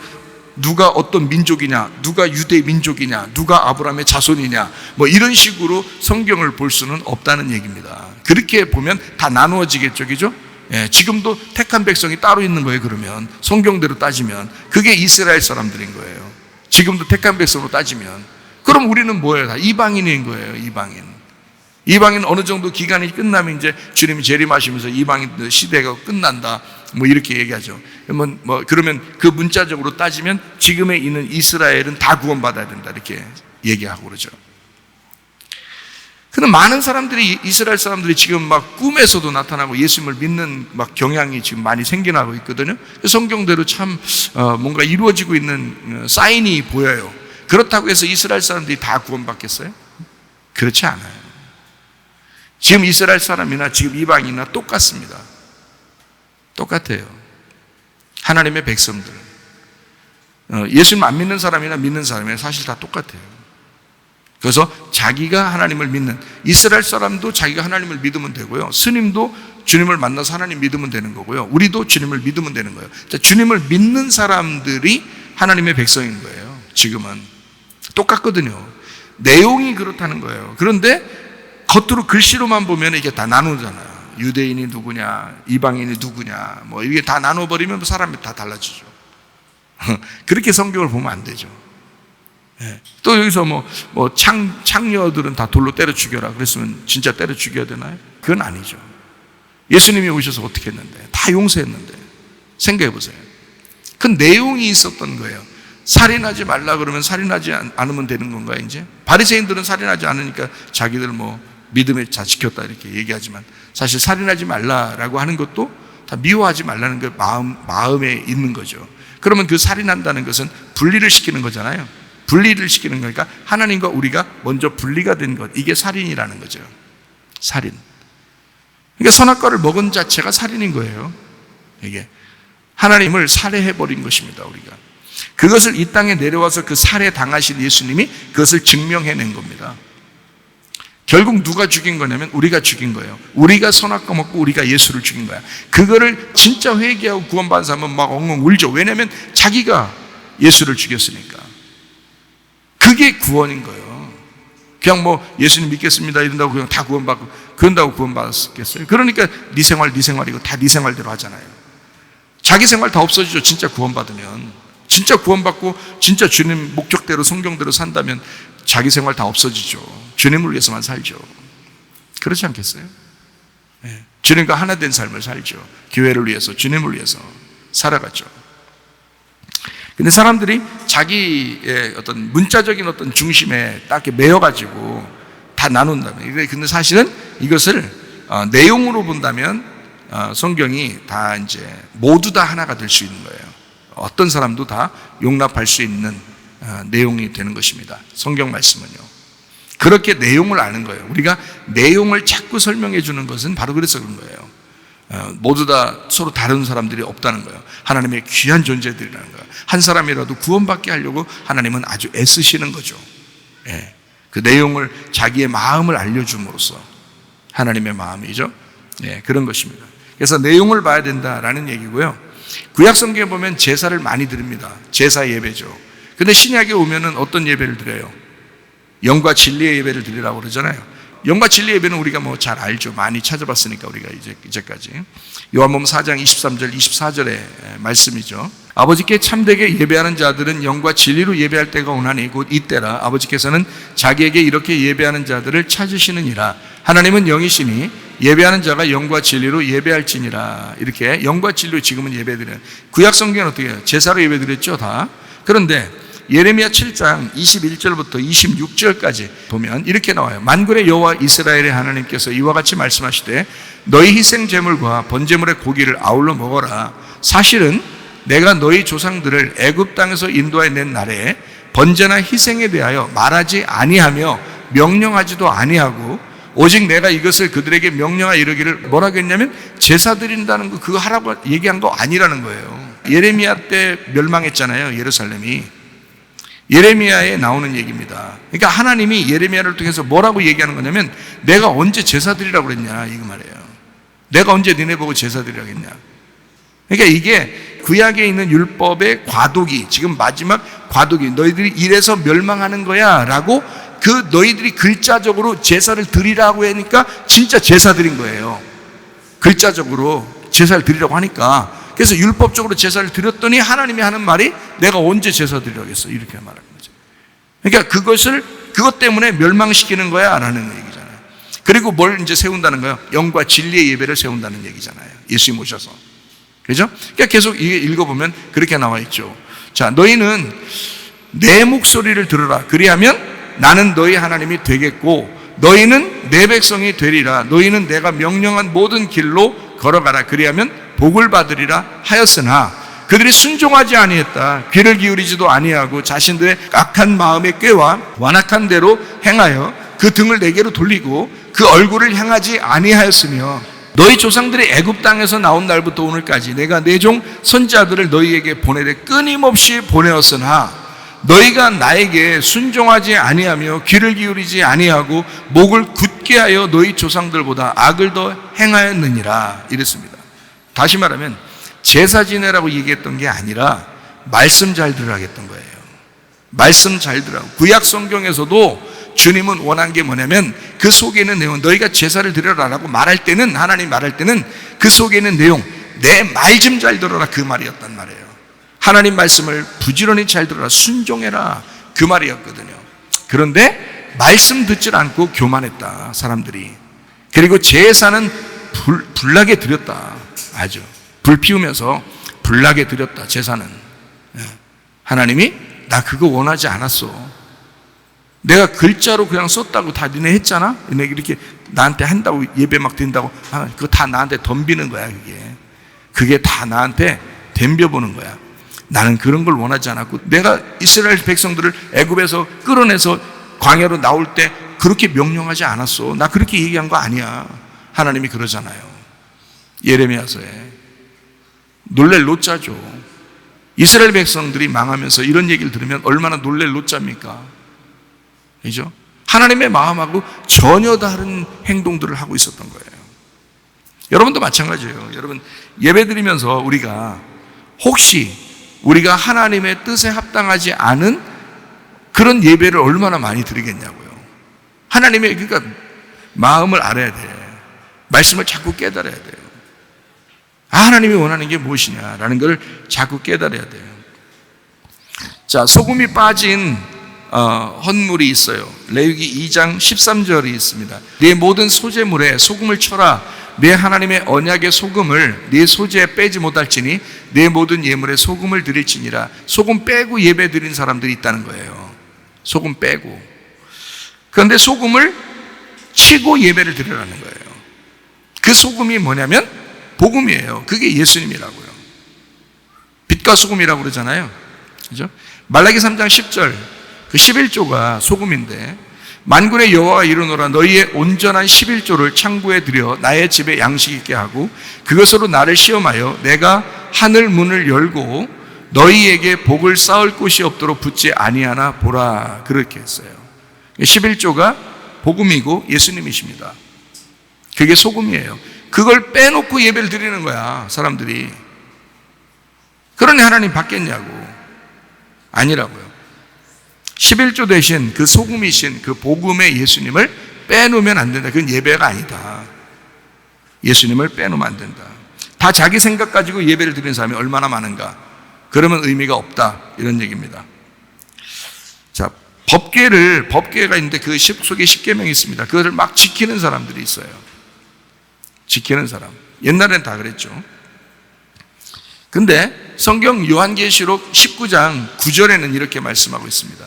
누가 어떤 민족이냐, 누가 유대 민족이냐, 누가 아브라함의 자손이냐, 뭐 이런 식으로 성경을 볼 수는 없다는 얘기입니다. 그렇게 보면 다 나누어지겠죠, 그죠? 예, 지금도 택한 백성이 따로 있는 거예요. 그러면 성경대로 따지면 그게 이스라엘 사람들인 거예요. 지금도 택한 백성으로 따지면 그럼 우리는 뭐예요? 다 이방인인 거예요. 이방인 어느 정도 기간이 끝나면 이제 주님이 재림하시면서 이방인 시대가 끝난다. 뭐 이렇게 얘기하죠. 그러면 그 문자적으로 따지면 지금에 있는 이스라엘은 다 구원받아야 된다. 이렇게 얘기하고 그러죠. 근데 많은 사람들이 이스라엘 사람들이 지금 막 꿈에서도 나타나고 예수님을 믿는 막 경향이 지금 많이 생겨나고 있거든요. 성경대로 참 뭔가 이루어지고 있는 사인이 보여요. 그렇다고 해서 이스라엘 사람들이 다 구원받겠어요? 그렇지 않아요. 지금 이스라엘 사람이나 지금 이방인이나 똑같습니다. 똑같아요. 하나님의 백성들. 예수님 안 믿는 사람이나 믿는 사람이나 사실 다 똑같아요. 그래서 자기가 하나님을 믿는 이스라엘 사람도 자기가 하나님을 믿으면 되고요. 스님도 주님을 만나서 하나님 믿으면 되는 거고요. 우리도 주님을 믿으면 되는 거예요. 주님을 믿는 사람들이 하나님의 백성인 거예요. 지금은 똑같거든요. 내용이 그렇다는 거예요. 그런데 겉으로 글씨로만 보면 이게 다 나누잖아요. 유대인이 누구냐, 이방인이 누구냐, 뭐 이게 다 나눠버리면 사람이 다 달라지죠. 그렇게 성경을 보면 안 되죠. 예. 또 여기서 창녀들은 다 돌로 때려 죽여라 그랬으면 진짜 때려 죽여야 되나요? 그건 아니죠. 예수님이 오셔서 어떻게 했는데? 다 용서했는데. 생각해 보세요. 그 내용이 있었던 거예요. 살인하지 말라 그러면 살인하지 않으면 되는 건가요, 이제? 바리새인들은 살인하지 않으니까 자기들 믿음에 다 지켰다 이렇게 얘기하지만 사실 살인하지 말라라고 하는 것도 다 미워하지 말라는 그 마음에 있는 거죠. 그러면 그 살인한다는 것은 분리를 시키는 거잖아요. 분리를 시키는 거니까 하나님과 우리가 먼저 분리가 된 것, 이게 살인이라는 거죠. 살인. 그러니까 선악과를 먹은 자체가 살인인 거예요. 이게 하나님을 살해해버린 것입니다. 우리가 그것을 이 땅에 내려와서 그 살해 당하신 예수님이 그것을 증명해낸 겁니다. 결국 누가 죽인 거냐면 우리가 죽인 거예요. 우리가 선악과 먹고 우리가 예수를 죽인 거야. 그거를 진짜 회개하고 구원받은 사람은 막 엉엉 울죠. 왜냐하면 자기가 예수를 죽였으니까. 그게 구원인 거예요. 그냥 예수님 믿겠습니다 이런다고 그냥 다 구원받고 그런다고 구원받았겠어요? 그러니까 네 생활이고 다 네 생활대로 하잖아요. 자기 생활 다 없어지죠. 진짜 구원받으면. 진짜 구원받고 진짜 주님 목적대로 성경대로 산다면 자기 생활 다 없어지죠. 주님을 위해서만 살죠. 그렇지 않겠어요? 네. 주님과 하나 된 삶을 살죠. 교회를 위해서, 주님을 위해서 살아가죠. 근데 사람들이 자기의 어떤 문자적인 어떤 중심에 딱 매여가지고 다 나눈다면, 근데 사실은 이것을 내용으로 본다면 성경이 다 이제 모두 다 하나가 될 수 있는 거예요. 어떤 사람도 다 용납할 수 있는 내용이 되는 것입니다. 성경 말씀은요. 그렇게 내용을 아는 거예요. 우리가 내용을 자꾸 설명해 주는 것은 바로 그래서 그런 거예요. 모두 다 서로 다른 사람들이 없다는 거예요. 하나님의 귀한 존재들이라는 거예요. 한 사람이라도 구원받게 하려고 하나님은 아주 애쓰시는 거죠. 예. 그 내용을 자기의 마음을 알려줌으로써 하나님의 마음이죠. 예, 그런 것입니다. 그래서 내용을 봐야 된다라는 얘기고요. 구약 성경에 보면 제사를 많이 드립니다. 제사 예배죠. 근데 신약에 오면은 어떤 예배를 드려요? 영과 진리의 예배를 드리라고 그러잖아요. 영과 진리의 예배는 우리가 뭐 잘 알죠. 많이 찾아봤으니까 우리가 이제까지. 요한복음 4장 23절 24절의 말씀이죠. 아버지께 참되게 예배하는 자들은 영과 진리로 예배할 때가 오나니 곧 이때라. 아버지께서는 자기에게 이렇게 예배하는 자들을 찾으시느니라. 하나님은 영이시니 예배하는 자가 영과 진리로 예배할지니라. 이렇게 영과 진리로 지금은 예배드려요. 구약 성경은 어떻게 해요? 제사로 예배드렸죠, 다. 그런데 예레미야 7장 21절부터 26절까지 보면 이렇게 나와요. 만군의 여호와 이스라엘의 하나님께서 이와 같이 말씀하시되 너희 희생 제물과 번제물의 고기를 아울러 먹어라. 사실은 내가 너희 조상들을 애굽 땅에서 인도해 낸 날에 번제나 희생에 대하여 말하지 아니하며 명령하지도 아니하고 오직 내가 이것을 그들에게 명령하여 이르기를 뭐라고 했냐면 제사 드린다는 거 그거 하라고 얘기한 거 아니라는 거예요. 예레미야 때 멸망했잖아요, 예루살렘이. 예레미야에 나오는 얘기입니다. 그러니까 하나님이 예레미야를 통해서 뭐라고 얘기하는 거냐면 내가 언제 제사 드리라고 그랬냐 이거 말이에요. 내가 언제 니네 보고 제사 드리라고 했냐. 그러니까 이게 구약에 있는 율법의 과도기, 지금 마지막 과도기, 너희들이 이래서 멸망하는 거야 라고 그 너희들이 글자적으로 제사를 드리라고 하니까 진짜 제사 드린 거예요. 글자적으로 제사를 드리라고 하니까. 그래서 율법적으로 제사를 드렸더니 하나님이 하는 말이 내가 언제 제사 드리라고 했어 이렇게 말하는 거죠. 그러니까 그것 때문에 멸망시키는 거야 라는 얘기잖아요. 그리고 뭘 이제 세운다는 거예요? 영과 진리의 예배를 세운다는 얘기잖아요. 예수님 오셔서. 그죠? 그러니까 계속 이게 읽어보면 그렇게 나와 있죠. 자, 너희는 내 목소리를 들으라. 그리하면 나는 너희 하나님이 되겠고 너희는 내 백성이 되리라. 너희는 내가 명령한 모든 길로 걸어가라. 그리하면 복을 받으리라 하였으나 그들이 순종하지 아니했다. 귀를 기울이지도 아니하고 자신들의 악한 마음의 꾀와 완악한 대로 행하여 그 등을 내게로 돌리고 그 얼굴을 향하지 아니하였으며 너희 조상들이 애굽 땅에서 나온 날부터 오늘까지 내가 내 종 선지자들을 너희에게 보내되 끊임없이 보내었으나 너희가 나에게 순종하지 아니하며 귀를 기울이지 아니하고 목을 굳게 하여 너희 조상들보다 악을 더 행하였느니라 이랬습니다. 다시 말하면 제사 지내라고 얘기했던 게 아니라 말씀 잘 들으라고 했던 거예요. 말씀 잘 들으라고. 구약 성경에서도 주님은 원한 게 뭐냐면 그 속에 있는 내용, 너희가 제사를 드려라라고 말할 때는, 하나님 말할 때는 그 속에 있는 내용, 내 말 좀 잘 들어라 그 말이었단 말이에요. 하나님 말씀을 부지런히 잘 들어라, 순종해라 그 말이었거든요. 그런데 말씀 듣질 않고 교만했다 사람들이. 그리고 제사는 불나게 드렸다. 아주 불 피우면서 불나게 드렸다. 제사는 하나님이 나 그거 원하지 않았어. 내가 글자로 그냥 썼다고 다 니네 했잖아. 니네 이렇게 나한테 한다고 예배 막 드린다고 그거 다 나한테 덤비는 거야. 그게 다 나한테 덤벼보는 거야. 나는 그런 걸 원하지 않았고 내가 이스라엘 백성들을 애굽에서 끌어내서 광야로 나올 때 그렇게 명령하지 않았어. 나 그렇게 얘기한 거 아니야. 하나님이 그러잖아요. 예레미야서에 놀랄 노자죠. 이스라엘 백성들이 망하면서 이런 얘기를 들으면 얼마나 놀랄 노자입니까? 그죠? 하나님의 마음하고 전혀 다른 행동들을 하고 있었던 거예요. 여러분도 마찬가지예요. 여러분 예배드리면서 우리가 혹시 우리가 하나님의 뜻에 합당하지 않은 그런 예배를 얼마나 많이 드리겠냐고요. 하나님의 그러니까 마음을 알아야 돼. 말씀을 자꾸 깨달아야 돼요. 하나님이 원하는 게 무엇이냐라는 걸 자꾸 깨달아야 돼요. 자, 소금이 빠진 헌물이 있어요. 레위기 2장 13절이 있습니다. 네 모든 소제물에 소금을 쳐라. 네 하나님의 언약의 소금을 네 소제에 빼지 못할지니 네 모든 예물에 소금을 드릴지니라. 소금 빼고 예배 드린 사람들이 있다는 거예요. 소금 빼고. 그런데 소금을 치고 예배를 드리라는 거예요. 그 소금이 뭐냐면 복음이에요. 그게 예수님이라고요. 빛과 소금이라고 그러잖아요. 그죠? 말라기 3장 10절 그 11조가 소금인데 만군의 여호와가 이르노라 너희의 온전한 11조를 창고에 들여 나의 집에 양식 있게 하고 그것으로 나를 시험하여 내가 하늘 문을 열고 너희에게 복을 쌓을 곳이 없도록 붙지 아니하나 보라. 그렇게 했어요. 11조가 복음이고 예수님이십니다. 그게 소금이에요. 그걸 빼놓고 예배를 드리는 거야, 사람들이. 그러니 하나님 받겠냐고. 아니라고요. 11조 대신 그 소금이신 그 복음의 예수님을 빼놓으면 안 된다. 그건 예배가 아니다. 예수님을 빼놓으면 안 된다. 다 자기 생각 가지고 예배를 드리는 사람이 얼마나 많은가. 그러면 의미가 없다. 이런 얘기입니다. 자, 법궤가 있는데 그 속에 십계명이 있습니다. 그것을 막 지키는 사람들이 있어요. 지키는 사람. 옛날엔 다 그랬죠. 근데 성경 요한계시록 19장 9절에는 이렇게 말씀하고 있습니다.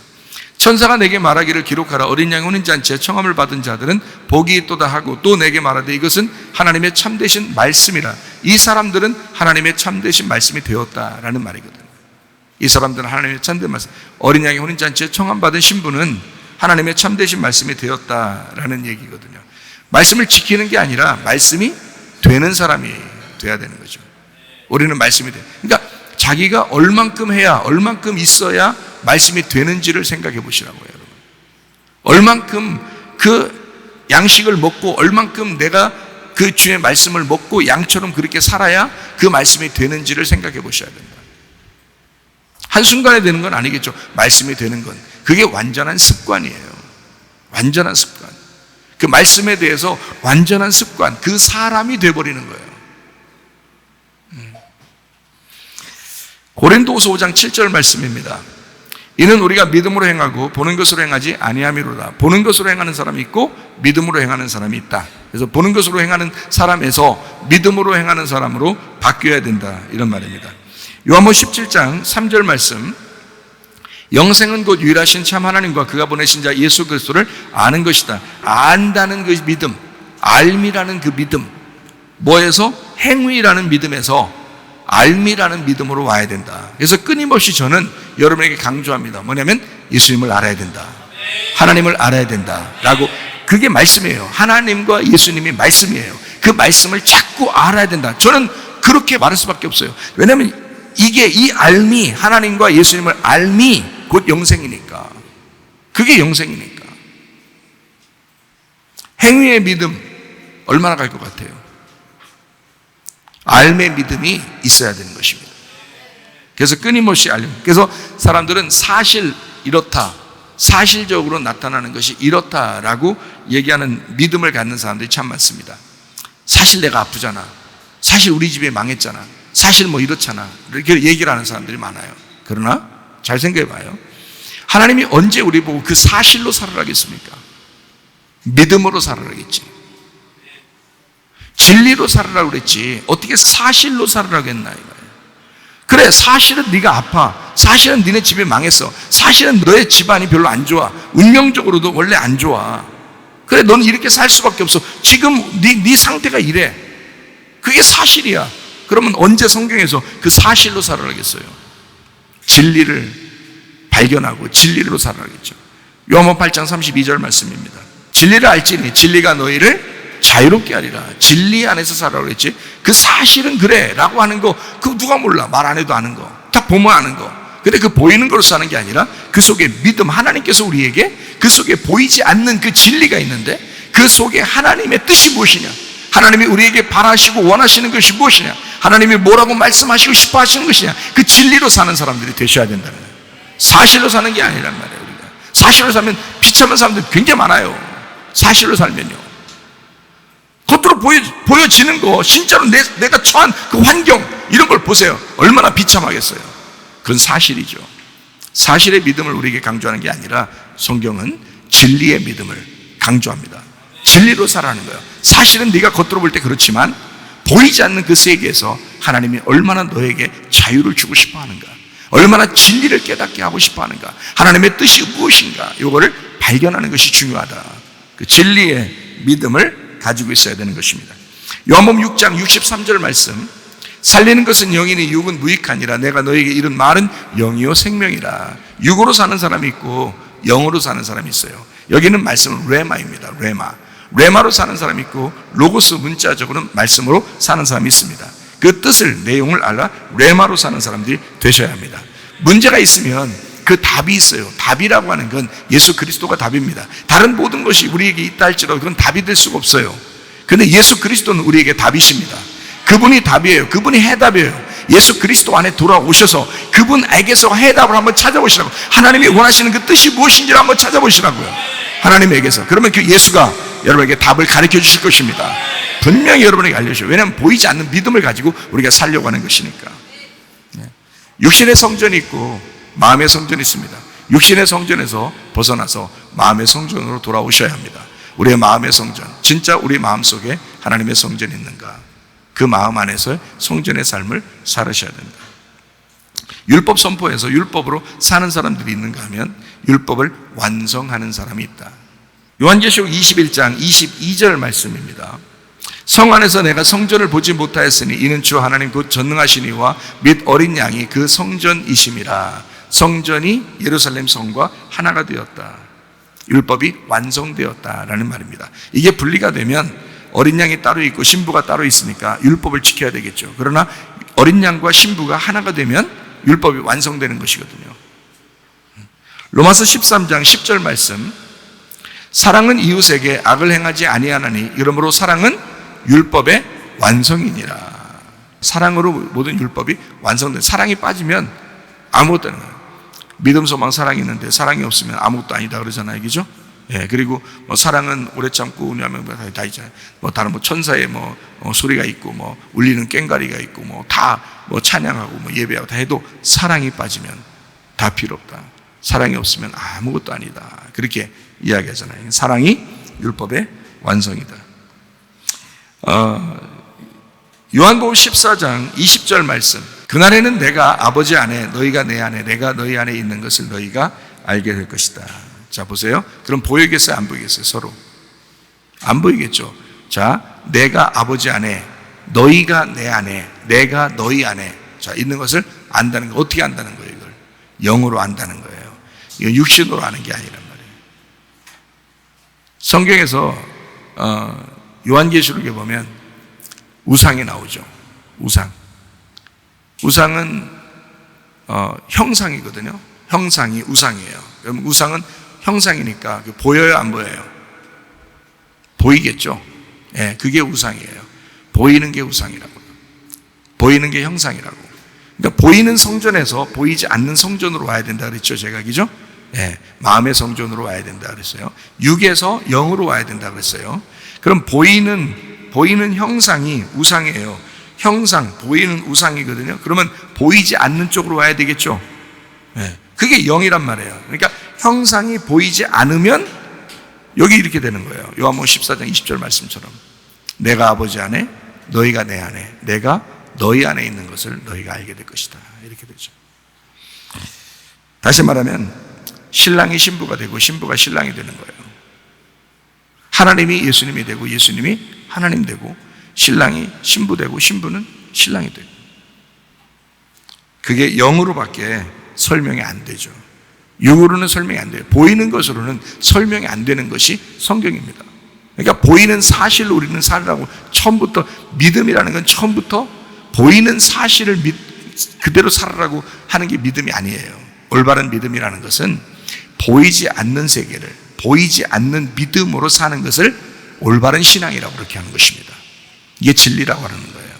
천사가 내게 말하기를 기록하라. 어린 양 혼인 잔치에 청함을 받은 자들은 복이 있도다 하고 또 내게 말하되 이것은 하나님의 참되신 말씀이라. 이 사람들은 하나님의 참되신 말씀이 되었다라는 말이거든요. 이 사람들은 하나님의 참된 말씀. 어린 양의 혼인 잔치에 청함 받은 신부는 하나님의 참되신 말씀이 되었다라는 얘기거든요. 말씀을 지키는 게 아니라 말씀이 되는 사람이 돼야 되는 거죠. 우리는 말씀이 돼. 그러니까 자기가 얼만큼 해야, 얼만큼 있어야 말씀이 되는지를 생각해 보시라고요, 여러분. 얼만큼 그 양식을 먹고, 얼만큼 내가 그 주의 말씀을 먹고 양처럼 그렇게 살아야 그 말씀이 되는지를 생각해 보셔야 된다. 한순간에 되는 건 아니겠죠. 말씀이 되는 건. 그게 완전한 습관이에요. 완전한 습관. 그 말씀에 대해서 완전한 습관, 그 사람이 돼버리는 거예요. 고린도후서 5장 7절 말씀입니다. 이는 우리가 믿음으로 행하고 보는 것으로 행하지 아니함이로다. 보는 것으로 행하는 사람이 있고 믿음으로 행하는 사람이 있다. 그래서 보는 것으로 행하는 사람에서 믿음으로 행하는 사람으로 바뀌어야 된다. 이런 말입니다. 요한복음 17장 3절 말씀. 영생은 곧 유일하신 참 하나님과 그가 보내신 자 예수 그리스도를 아는 것이다. 안다는 그 믿음, 알미라는 그 믿음, 뭐에서? 행위라는 믿음에서 알미라는 믿음으로 와야 된다. 그래서 끊임없이 저는 여러분에게 강조합니다. 뭐냐면 예수님을 알아야 된다. 하나님을 알아야 된다. 라고. 그게 말씀이에요. 하나님과 예수님이 말씀이에요. 그 말씀을 자꾸 알아야 된다. 저는 그렇게 말할 수밖에 없어요. 왜냐하면 이게 이 알미, 하나님과 예수님을 알미 곧 영생이니까. 그게 영생이니까. 행위의 믿음 얼마나 갈 것 같아요? 알의 믿음이 있어야 되는 것입니다. 그래서 끊임없이 알림. 그래서 사람들은 사실 이렇다, 사실적으로 나타나는 것이 이렇다라고 얘기하는 믿음을 갖는 사람들이 참 많습니다. 사실 내가 아프잖아, 사실 우리 집이 망했잖아, 사실 뭐 이렇잖아, 이렇게 얘기를 하는 사람들이 많아요. 그러나 잘 생각해 봐요. 하나님이 언제 우리 보고 그 사실로 살아라겠습니까? 믿음으로 살아라겠지. 진리로 살아라고 그랬지 어떻게 사실로 살아라고 했나 이거예요. 그래, 사실은 네가 아파, 사실은 니네 집이 망했어, 사실은 너의 집안이 별로 안 좋아, 운명적으로도 원래 안 좋아. 그래, 너는 이렇게 살 수밖에 없어. 지금 네 상태가 이래. 그게 사실이야. 그러면 언제 성경에서 그 사실로 살아라겠어요? 진리를 발견하고 진리로 살아라겠죠. 요한복음 8장 32절 말씀입니다. 진리를 알지니 진리가 너희를 자유롭게 하리라. 진리 안에서 살아라고 그랬지. 그 사실은 그래 라고 하는 거 그거 누가 몰라. 말 안 해도 아는 거, 다 보면 아는 거. 근데 그 보이는 걸로 사는 게 아니라 그 속에 믿음, 하나님께서 우리에게 그 속에 보이지 않는 그 진리가 있는데 그 속에 하나님의 뜻이 무엇이냐, 하나님이 우리에게 바라시고 원하시는 것이 무엇이냐, 하나님이 뭐라고 말씀하시고 싶어 하시는 것이냐, 그 진리로 사는 사람들이 되셔야 된다는 거예요. 사실로 사는 게 아니란 말이에요. 우리가 사실로 살면 비참한 사람들 굉장히 많아요. 사실로 살면요, 겉으로 보여지는 거, 진짜로 내가 처한 그 환경, 이런 걸 보세요. 얼마나 비참하겠어요. 그건 사실이죠. 사실의 믿음을 우리에게 강조하는 게 아니라 성경은 진리의 믿음을 강조합니다. 진리로 살아가는 거예요. 사실은 네가 겉으로 볼 때 그렇지만 보이지 않는 그 세계에서 하나님이 얼마나 너에게 자유를 주고 싶어 하는가, 얼마나 진리를 깨닫게 하고 싶어 하는가, 하나님의 뜻이 무엇인가, 이거를 발견하는 것이 중요하다. 그 진리의 믿음을 가지고 있어야 되는 것입니다. 요한복음 6장 63절 말씀. 살리는 것은 영이니 육은 무익하니라. 내가 너에게 이른 말은 영이요 생명이라. 육으로 사는 사람이 있고 영으로 사는 사람이 있어요. 여기는 말씀은 레마입니다. 레마로 사는 사람이 있고 로고스, 문자적으로는 말씀으로 사는 사람이 있습니다. 그 뜻을, 내용을 알아 레마로 사는 사람들이 되셔야 합니다. 문제가 있으면 그 답이 있어요. 답이라고 하는 건 예수 그리스도가 답입니다. 다른 모든 것이 우리에게 있다 할지라도 그건 답이 될 수가 없어요. 근데 예수 그리스도는 우리에게 답이십니다. 그분이 답이에요. 그분이 해답이에요. 예수 그리스도 안에 돌아오셔서 그분에게서 해답을 한번 찾아보시라고. 하나님이 원하시는 그 뜻이 무엇인지를 한번 찾아보시라고요. 하나님에게서. 그러면 그 예수가 여러분에게 답을 가르쳐 주실 것입니다. 분명히 여러분에게 알려주셔요. 왜냐하면 보이지 않는 믿음을 가지고 우리가 살려고 하는 것이니까. 육신의 성전이 있고 마음의 성전이 있습니다. 육신의 성전에서 벗어나서 마음의 성전으로 돌아오셔야 합니다. 우리의 마음의 성전, 진짜 우리 마음속에 하나님의 성전이 있는가? 그 마음 안에서 성전의 삶을 살으셔야 됩니다. 율법 선포에서 율법으로 사는 사람들이 있는가 하면 율법을 완성하는 사람이 있다. 요한계시록 21장 22절 말씀입니다. 성 안에서 내가 성전을 보지 못하였으니 이는 주 하나님 곧 전능하신 이와 및 어린 양이 그 성전이심이라. 성전이 예루살렘 성과 하나가 되었다. 율법이 완성되었다라는 말입니다. 이게 분리가 되면 어린 양이 따로 있고 신부가 따로 있으니까 율법을 지켜야 되겠죠. 그러나 어린 양과 신부가 하나가 되면 율법이 완성되는 것이거든요. 로마서 13장 10절 말씀, 사랑은 이웃에게 악을 행하지 아니하나니 이러므로 사랑은 율법의 완성이니라. 사랑으로 모든 율법이 완성된. 사랑이 빠지면 아무것도 아닌 거예요. 믿음, 소망, 사랑이 있는데 사랑이 없으면 아무것도 아니다 그러잖아요, 그죠? 예, 그리고 뭐 사랑은 오래 참고 은혜하면 다 있잖아요. 뭐 다른 뭐 천사의 소리가 있고 뭐 울리는 꽹과리가 있고 뭐 다 뭐 찬양하고 뭐 예배하고 다 해도 사랑이 빠지면 다 필요 없다. 사랑이 없으면 아무것도 아니다. 그렇게 이야기하잖아요. 사랑이 율법의 완성이다. 요한복음 14장 20절 말씀. 그날에는 내가 아버지 안에, 너희가 내 안에, 내가 너희 안에 있는 것을 너희가 알게 될 것이다. 자, 보세요. 그럼 보이겠어요? 안 보이겠어요? 서로 안 보이겠죠. 자, 내가 아버지 안에, 너희가 내 안에, 내가 너희 안에, 자, 있는 것을 안다는 거. 어떻게 안다는 거예요? 이걸 영으로 안다는 거예요. 이건 육신으로 아는 게 아니란 말이에요. 성경에서 요한계시록에 보면 우상이 나오죠. 우상은 형상이거든요. 형상이 우상이에요. 그럼 우상은 형상이니까 보여요, 안 보여요? 보이겠죠. 예, 그게 우상이에요. 보이는 게 우상이라고. 보이는 게 형상이라고. 그러니까 보이는 성전에서 보이지 않는 성전으로 와야 된다 그랬죠, 제가, 그죠? 예, 마음의 성전으로 와야 된다 그랬어요. 육에서 영으로 와야 된다 그랬어요. 그럼 보이는 형상이 우상이에요. 형상, 보이는 우상이거든요. 그러면 보이지 않는 쪽으로 와야 되겠죠. 네. 그게 영이란 말이에요. 그러니까 형상이 보이지 않으면 여기 이렇게 되는 거예요. 요한복음 14장 20절 말씀처럼 내가 아버지 안에, 너희가 내 안에, 내가 너희 안에 있는 것을 너희가 알게 될 것이다. 이렇게 되죠. 다시 말하면 신랑이 신부가 되고 신부가 신랑이 되는 거예요. 하나님이 예수님이 되고 예수님이 하나님 되고 신랑이 신부 되고 신부는 신랑이 되고. 그게 영으로밖에 설명이 안 되죠. 육으로는 설명이 안 돼요. 보이는 것으로는 설명이 안 되는 것이 성경입니다. 그러니까 보이는 사실로 우리는 살라고. 처음부터 믿음이라는 건 처음부터 보이는 사실을 그대로 살아라고 하는 게 믿음이 아니에요. 올바른 믿음이라는 것은 보이지 않는 세계를, 보이지 않는 믿음으로 사는 것을 올바른 신앙이라고 그렇게 하는 것입니다. 이게 진리라고 하는 거예요.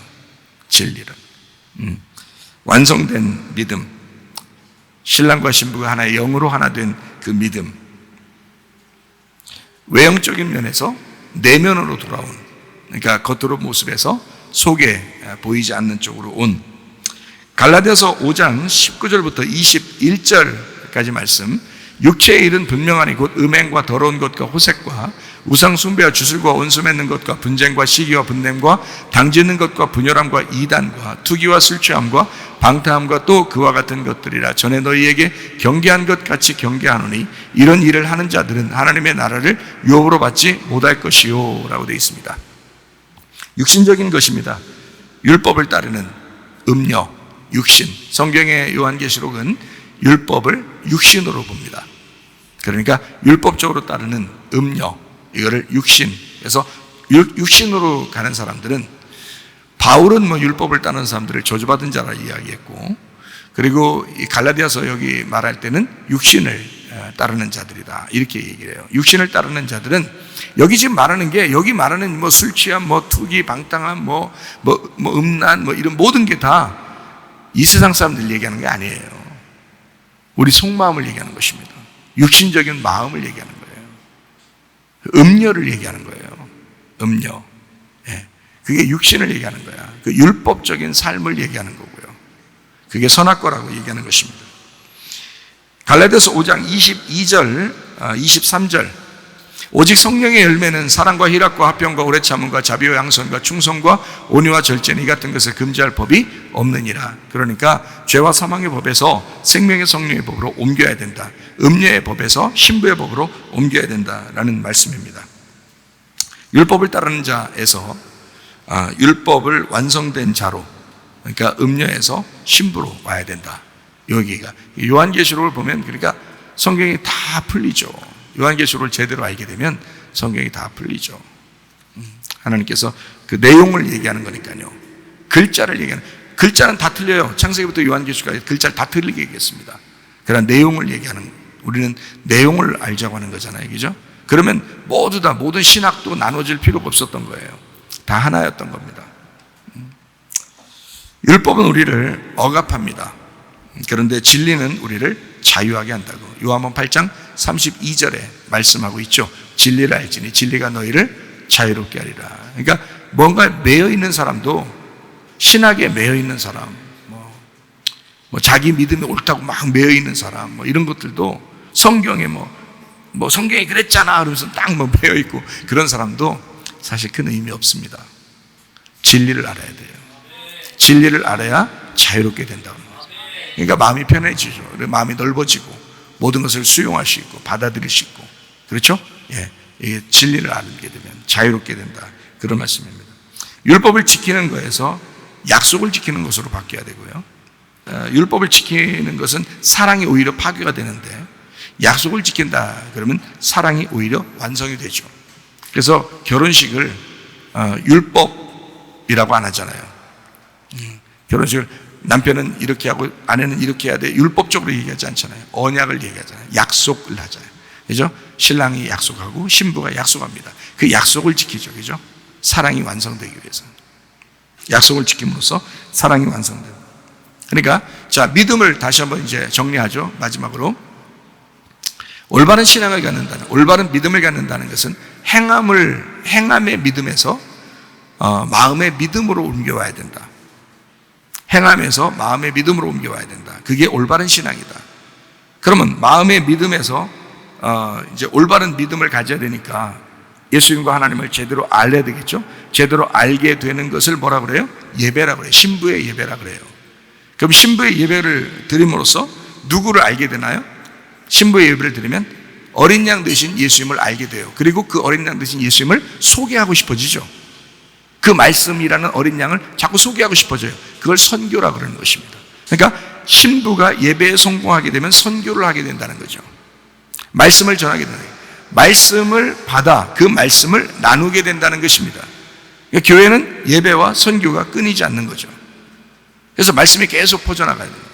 진리를. 완성된 믿음, 신랑과 신부가 하나의 영으로 하나 된 그 믿음, 외형적인 면에서 내면으로 돌아온, 그러니까 겉으로 모습에서 속에 보이지 않는 쪽으로 온. 갈라디아서 5장 19절부터 21절까지 말씀. 육체의 일은 분명하니 곧 음행과 더러운 것과 호색과 우상 숭배와 주술과 원수 맺는 것과 분쟁과 시기와 분냄과 당짓는 것과 분열함과 이단과 투기와 술 취함과 방탕함과 또 그와 같은 것들이라. 전에 너희에게 경계한 것 같이 경계하노니 이런 일을 하는 자들은 하나님의 나라를 유업으로 받지 못할 것이요 라고 되어 있습니다. 육신적인 것입니다. 율법을 따르는 음력, 육신. 성경의 요한계시록은 율법을 육신으로 봅니다. 그러니까 율법적으로 따르는 음력, 이거를 육신. 그래서 육신으로 가는 사람들은, 바울은 뭐 율법을 따르는 사람들을 저주받은 자라 이야기했고, 그리고 이 갈라디아서 여기 말할 때는 육신을 따르는 자들이다. 이렇게 얘기를 해요. 육신을 따르는 자들은 여기 지금 말하는 게, 여기 말하는 뭐 술 취함, 뭐 투기, 방탕함, 뭐 음란, 뭐 이런 모든 게 다 이 세상 사람들 얘기하는 게 아니에요. 우리 속마음을 얘기하는 것입니다. 육신적인 마음을 얘기하는 거예요. 음녀를 얘기하는 거예요. 음녀. 그게 육신을 얘기하는 거야. 그 율법적인 삶을 얘기하는 거고요. 그게 선악과라고 얘기하는 것입니다. 갈라디아서 5장 22절, 23절. 오직 성령의 열매는 사랑과 희락과 화평과 오래 참음과 자비와 양선과 충성과 온유와 절제는 이 같은 것을 금지할 법이 없느니라. 그러니까 죄와 사망의 법에서 생명의 성령의 법으로 옮겨야 된다. 음녀의 법에서 신부의 법으로 옮겨야 된다라는 말씀입니다. 율법을 따르는 자에서 율법을 완성된 자로, 그러니까 음녀에서 신부로 와야 된다. 여기가 요한계시록을 보면, 그러니까 성경이 다 풀리죠. 요한계시록을 제대로 알게 되면 성경이 다 풀리죠. 하나님께서 그 내용을 얘기하는 거니까요. 글자를 얘기하는, 글자는 다 틀려요. 창세기부터 요한계시록까지 글자를 다 틀리게 얘기했습니다. 그러나 내용을 얘기하는, 우리는 내용을 알자고 하는 거잖아요. 그죠? 그러면 모두 다, 모든 신학도 나눠질 필요가 없었던 거예요. 다 하나였던 겁니다. 율법은 우리를 억압합니다. 그런데 진리는 우리를 자유하게 한다고 요한복음 8장 32절에 말씀하고 있죠. 진리를 알지니 진리가 너희를 자유롭게 하리라. 그러니까 뭔가 매여 있는 사람도, 신학에 매여 있는 사람, 뭐 자기 믿음이 옳다고 막 매여 있는 사람, 뭐 이런 것들도 성경에 뭐 성경이 그랬잖아 그러면서 딱 뭐 매여 있고 그런 사람도 사실 큰 의미 없습니다. 진리를 알아야 돼요. 진리를 알아야 자유롭게 된다고. 그러니까 마음이 편해지죠. 마음이 넓어지고 모든 것을 수용할 수 있고 받아들일 수 있고, 그렇죠? 이게 진리를 알게 되면 자유롭게 된다. 그런 말씀입니다. 율법을 지키는 거에서 약속을 지키는 것으로 바뀌어야 되고요. 율법을 지키는 것은 사랑이 오히려 파괴가 되는데, 약속을 지킨다 그러면 사랑이 오히려 완성이 되죠. 그래서 결혼식을 율법이라고 안 하잖아요. 결혼식을 남편은 이렇게 하고 아내는 이렇게 해야 돼, 율법적으로 얘기하지 않잖아요. 언약을 얘기하잖아요. 약속을 하잖아요. 그죠? 신랑이 약속하고 신부가 약속합니다. 그 약속을 지키죠. 그죠? 사랑이 완성되기 위해서. 약속을 지킴으로써 사랑이 완성돼요. 그러니까 자, 믿음을 다시 한번 이제 정리하죠. 마지막으로 올바른 신앙을 갖는다는, 올바른 믿음을 갖는다는 것은 행함의 믿음에서 마음의 믿음으로 옮겨와야 된다. 행함에서 마음의 믿음으로 옮겨와야 된다. 그게 올바른 신앙이다. 그러면 마음의 믿음에서 이제 올바른 믿음을 가져야 되니까 예수님과 하나님을 제대로 알아야 되겠죠. 제대로 알게 되는 것을 뭐라 그래요? 예배라고 그래요. 신부의 예배라 그래요. 그럼 신부의 예배를 드림으로써 누구를 알게 되나요? 신부의 예배를 드리면 어린 양 되신 예수님을 알게 돼요. 그리고 그 어린 양 되신 예수님을 소개하고 싶어지죠. 그 말씀이라는 어린 양을 자꾸 소개하고 싶어져요. 그걸 선교라고 그러는 것입니다. 그러니까 신부가 예배에 성공하게 되면 선교를 하게 된다는 거죠. 말씀을 전하게 된다. 말씀을 받아 그 말씀을 나누게 된다는 것입니다. 그러니까 교회는 예배와 선교가 끊이지 않는 거죠. 그래서 말씀이 계속 퍼져나가야 돼요.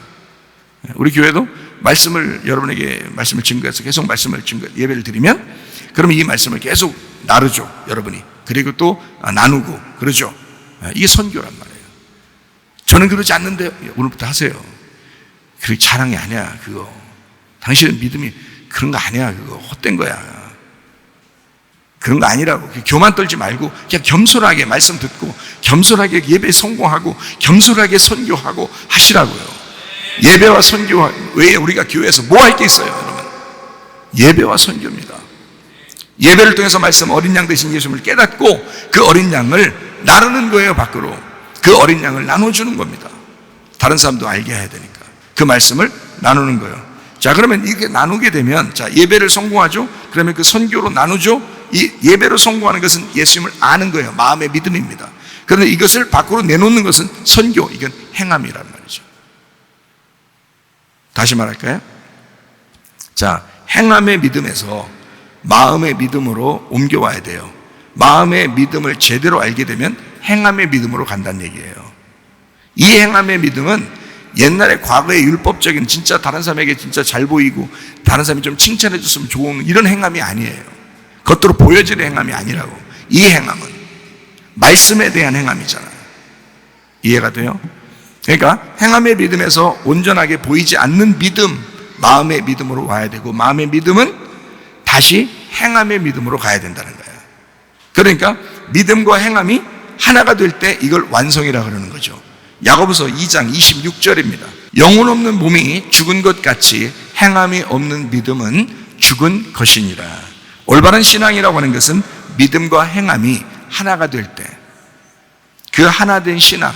우리 교회도 말씀을, 여러분에게 말씀을 증거해서 계속 말씀을 예배를 드리면, 그러면 이 말씀을 계속 나누죠. 여러분이. 그리고 또 나누고 그러죠. 이게 선교란 말이에요. 저는 그러지 않는데요. 오늘부터 하세요. 그게 자랑이 아니야. 그거 당신의 믿음이 그런 거 아니야. 그거 헛된 거야. 그런 거 아니라고. 교만 떨지 말고 그냥 겸손하게 말씀 듣고 겸손하게 예배에 성공하고 겸손하게 선교하고 하시라고요. 예배와 선교 외에 우리가 교회에서 뭐 할 게 있어요, 여러분? 예배와 선교입니다. 예배를 통해서 말씀, 어린 양 되신 예수님을 깨닫고 그 어린 양을 나누는 거예요. 밖으로 그 어린 양을 나눠주는 겁니다. 다른 사람도 알게 해야 되니까 그 말씀을 나누는 거예요. 자, 그러면 이렇게 나누게 되면, 자, 예배를 성공하죠. 그러면 그 선교로 나누죠. 이 예배로 성공하는 것은 예수님을 아는 거예요. 마음의 믿음입니다. 그런데 이것을 밖으로 내놓는 것은 선교, 이건 행함이란 말이죠. 다시 말할까요? 자, 행함의 믿음에서 마음의 믿음으로 옮겨와야 돼요. 마음의 믿음을 제대로 알게 되면 행함의 믿음으로 간다는 얘기예요. 이 행함의 믿음은 옛날에 과거의 율법적인 진짜 다른 사람에게 진짜 잘 보이고 다른 사람이 좀 칭찬해 줬으면 좋은 이런 행함이 아니에요. 겉으로 보여지는 행함이 아니라고. 이 행함은 말씀에 대한 행함이잖아요. 이해가 돼요? 그러니까 행함의 믿음에서 온전하게 보이지 않는 믿음, 마음의 믿음으로 와야 되고, 마음의 믿음은 다시 행함의 믿음으로 가야 된다는 거예요. 그러니까 믿음과 행함이 하나가 될 때 이걸 완성이라고 그러는 거죠. 야고보서 2장 26절입니다. 영혼 없는 몸이 죽은 것 같이 행함이 없는 믿음은 죽은 것이니라. 올바른 신앙이라고 하는 것은 믿음과 행함이 하나가 될 때, 그 하나 된 신앙,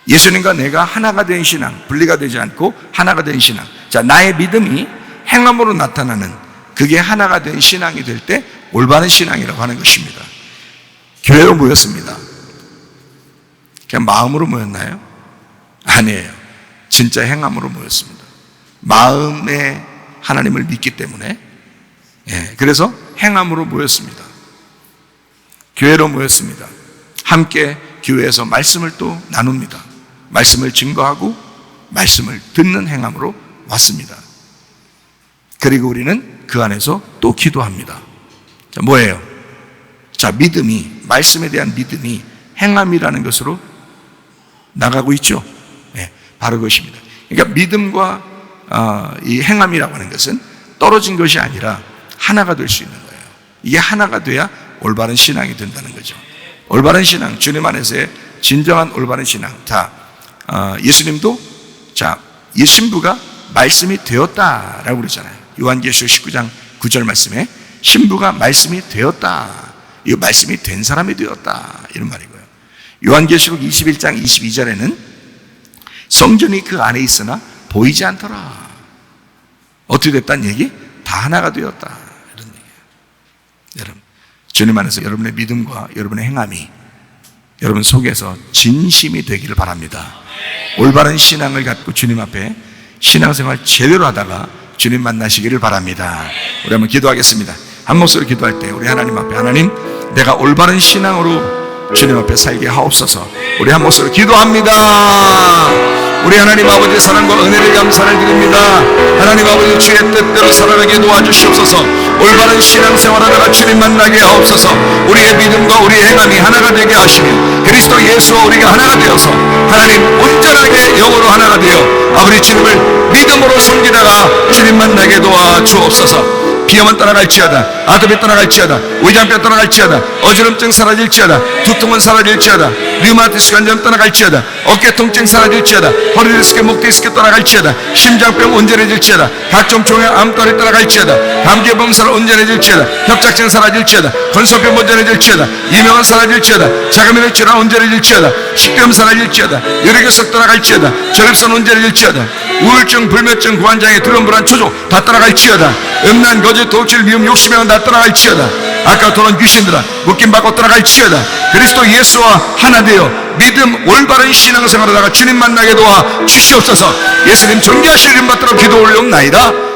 예수님과 내가 하나가 된 신앙, 분리가 되지 않고 하나가 된 신앙. 자, 나의 믿음이 행함으로 나타나는 그게 하나가 된 신앙이 될 때 올바른 신앙이라고 하는 것입니다. 교회로 모였습니다. 그냥 마음으로 모였나요? 아니에요. 진짜 행함으로 모였습니다. 마음에 하나님을 믿기 때문에, 그래서 행함으로 모였습니다. 교회로 모였습니다. 함께 교회에서 말씀을 또 나눕니다. 말씀을 증거하고 말씀을 듣는 행함으로 왔습니다. 그리고 우리는 그 안에서 또 기도합니다. 자, 뭐예요? 자, 믿음이, 말씀에 대한 믿음이 행함이라는 것으로 나가고 있죠. 바로 그것입니다. 그러니까 믿음과 이 행함이라고 하는 것은 떨어진 것이 아니라 하나가 될 수 있는 거예요. 이게 하나가 돼야 올바른 신앙이 된다는 거죠. 올바른 신앙, 주님 안에서의 진정한 올바른 신앙. 자, 예수님도, 자, 이 신부가 말씀이 되었다라고 그러잖아요. 요한계시록 19장 9절 말씀에 신부가 말씀이 되었다. 이 말씀이 된 사람이 되었다. 이런 말이고요. 요한계시록 21장 22절에는 성전이 그 안에 있으나 보이지 않더라. 어떻게 됐다는 얘기? 다 하나가 되었다. 이런 얘기예요. 여러분, 주님 안에서 여러분의 믿음과 여러분의 행함이 여러분 속에서 진심이 되기를 바랍니다. 올바른 신앙을 갖고 주님 앞에 신앙생활 제대로 하다가 주님 만나시기를 바랍니다. 우리 한번 기도하겠습니다. 한 목소리로 기도할 때 우리 하나님 앞에, 하나님, 내가 올바른 신앙으로 주님 앞에 살게 하옵소서. 우리 한 목소리로 기도합니다. 우리 하나님 아버지의 사랑과 은혜를 감사를 드립니다. 하나님 아버지, 주의 뜻대로 살아가게 도와주시옵소서. 올바른 신앙생활하다가 주님 만나게 하옵소서. 우리의 믿음과 우리의 행함이 하나가 되게 하시며 그리스도 예수와 우리가 하나가 되어서 하나님 온전하게 영으로 하나가 되어 아버지 주님을 믿음으로 섬기다가 주님 만나게 도와주옵소서. 비염은 떠나갈지어다, 아토피 떠나갈지어다, 위장병 떠나갈지어다, 어지럼증 사라질지어다, 두통은 사라질지어다, 류마티스 관절 떠나갈지어다, 어깨 통증 사라질지어다, 허리 디스크, 목 디스크 떠나갈지어다, 심장병 온전해질지어다, 각종 종양 암tor이 떠나갈지어다, 감기 범살 온전해질지어다, 협착증 사라질지어다, 건소병 온전해질지어다, 이명은 사라질지어다, 자가면역 질환 온전해질지어다, 식도염 사라질지어다, 뇌력결석 떠나갈지어다, 저립선 온전해질지어다, 우울증, 불면증, 고환장애, 두려움, 불안, 초조 다 떠나갈지어다, 음란, 거짓, 도둑질, 미움, 욕심에 다 떠나갈지어다, 아까 도는 귀신들아 묶임받고 떠나갈지어다. 그리스도 예수와 하나 되어 믿음 올바른 신앙생활을 하다가 주님 만나게 도와 주시옵소서. 예수님 존귀하신 이름 받들어 기도 올려옵나이다.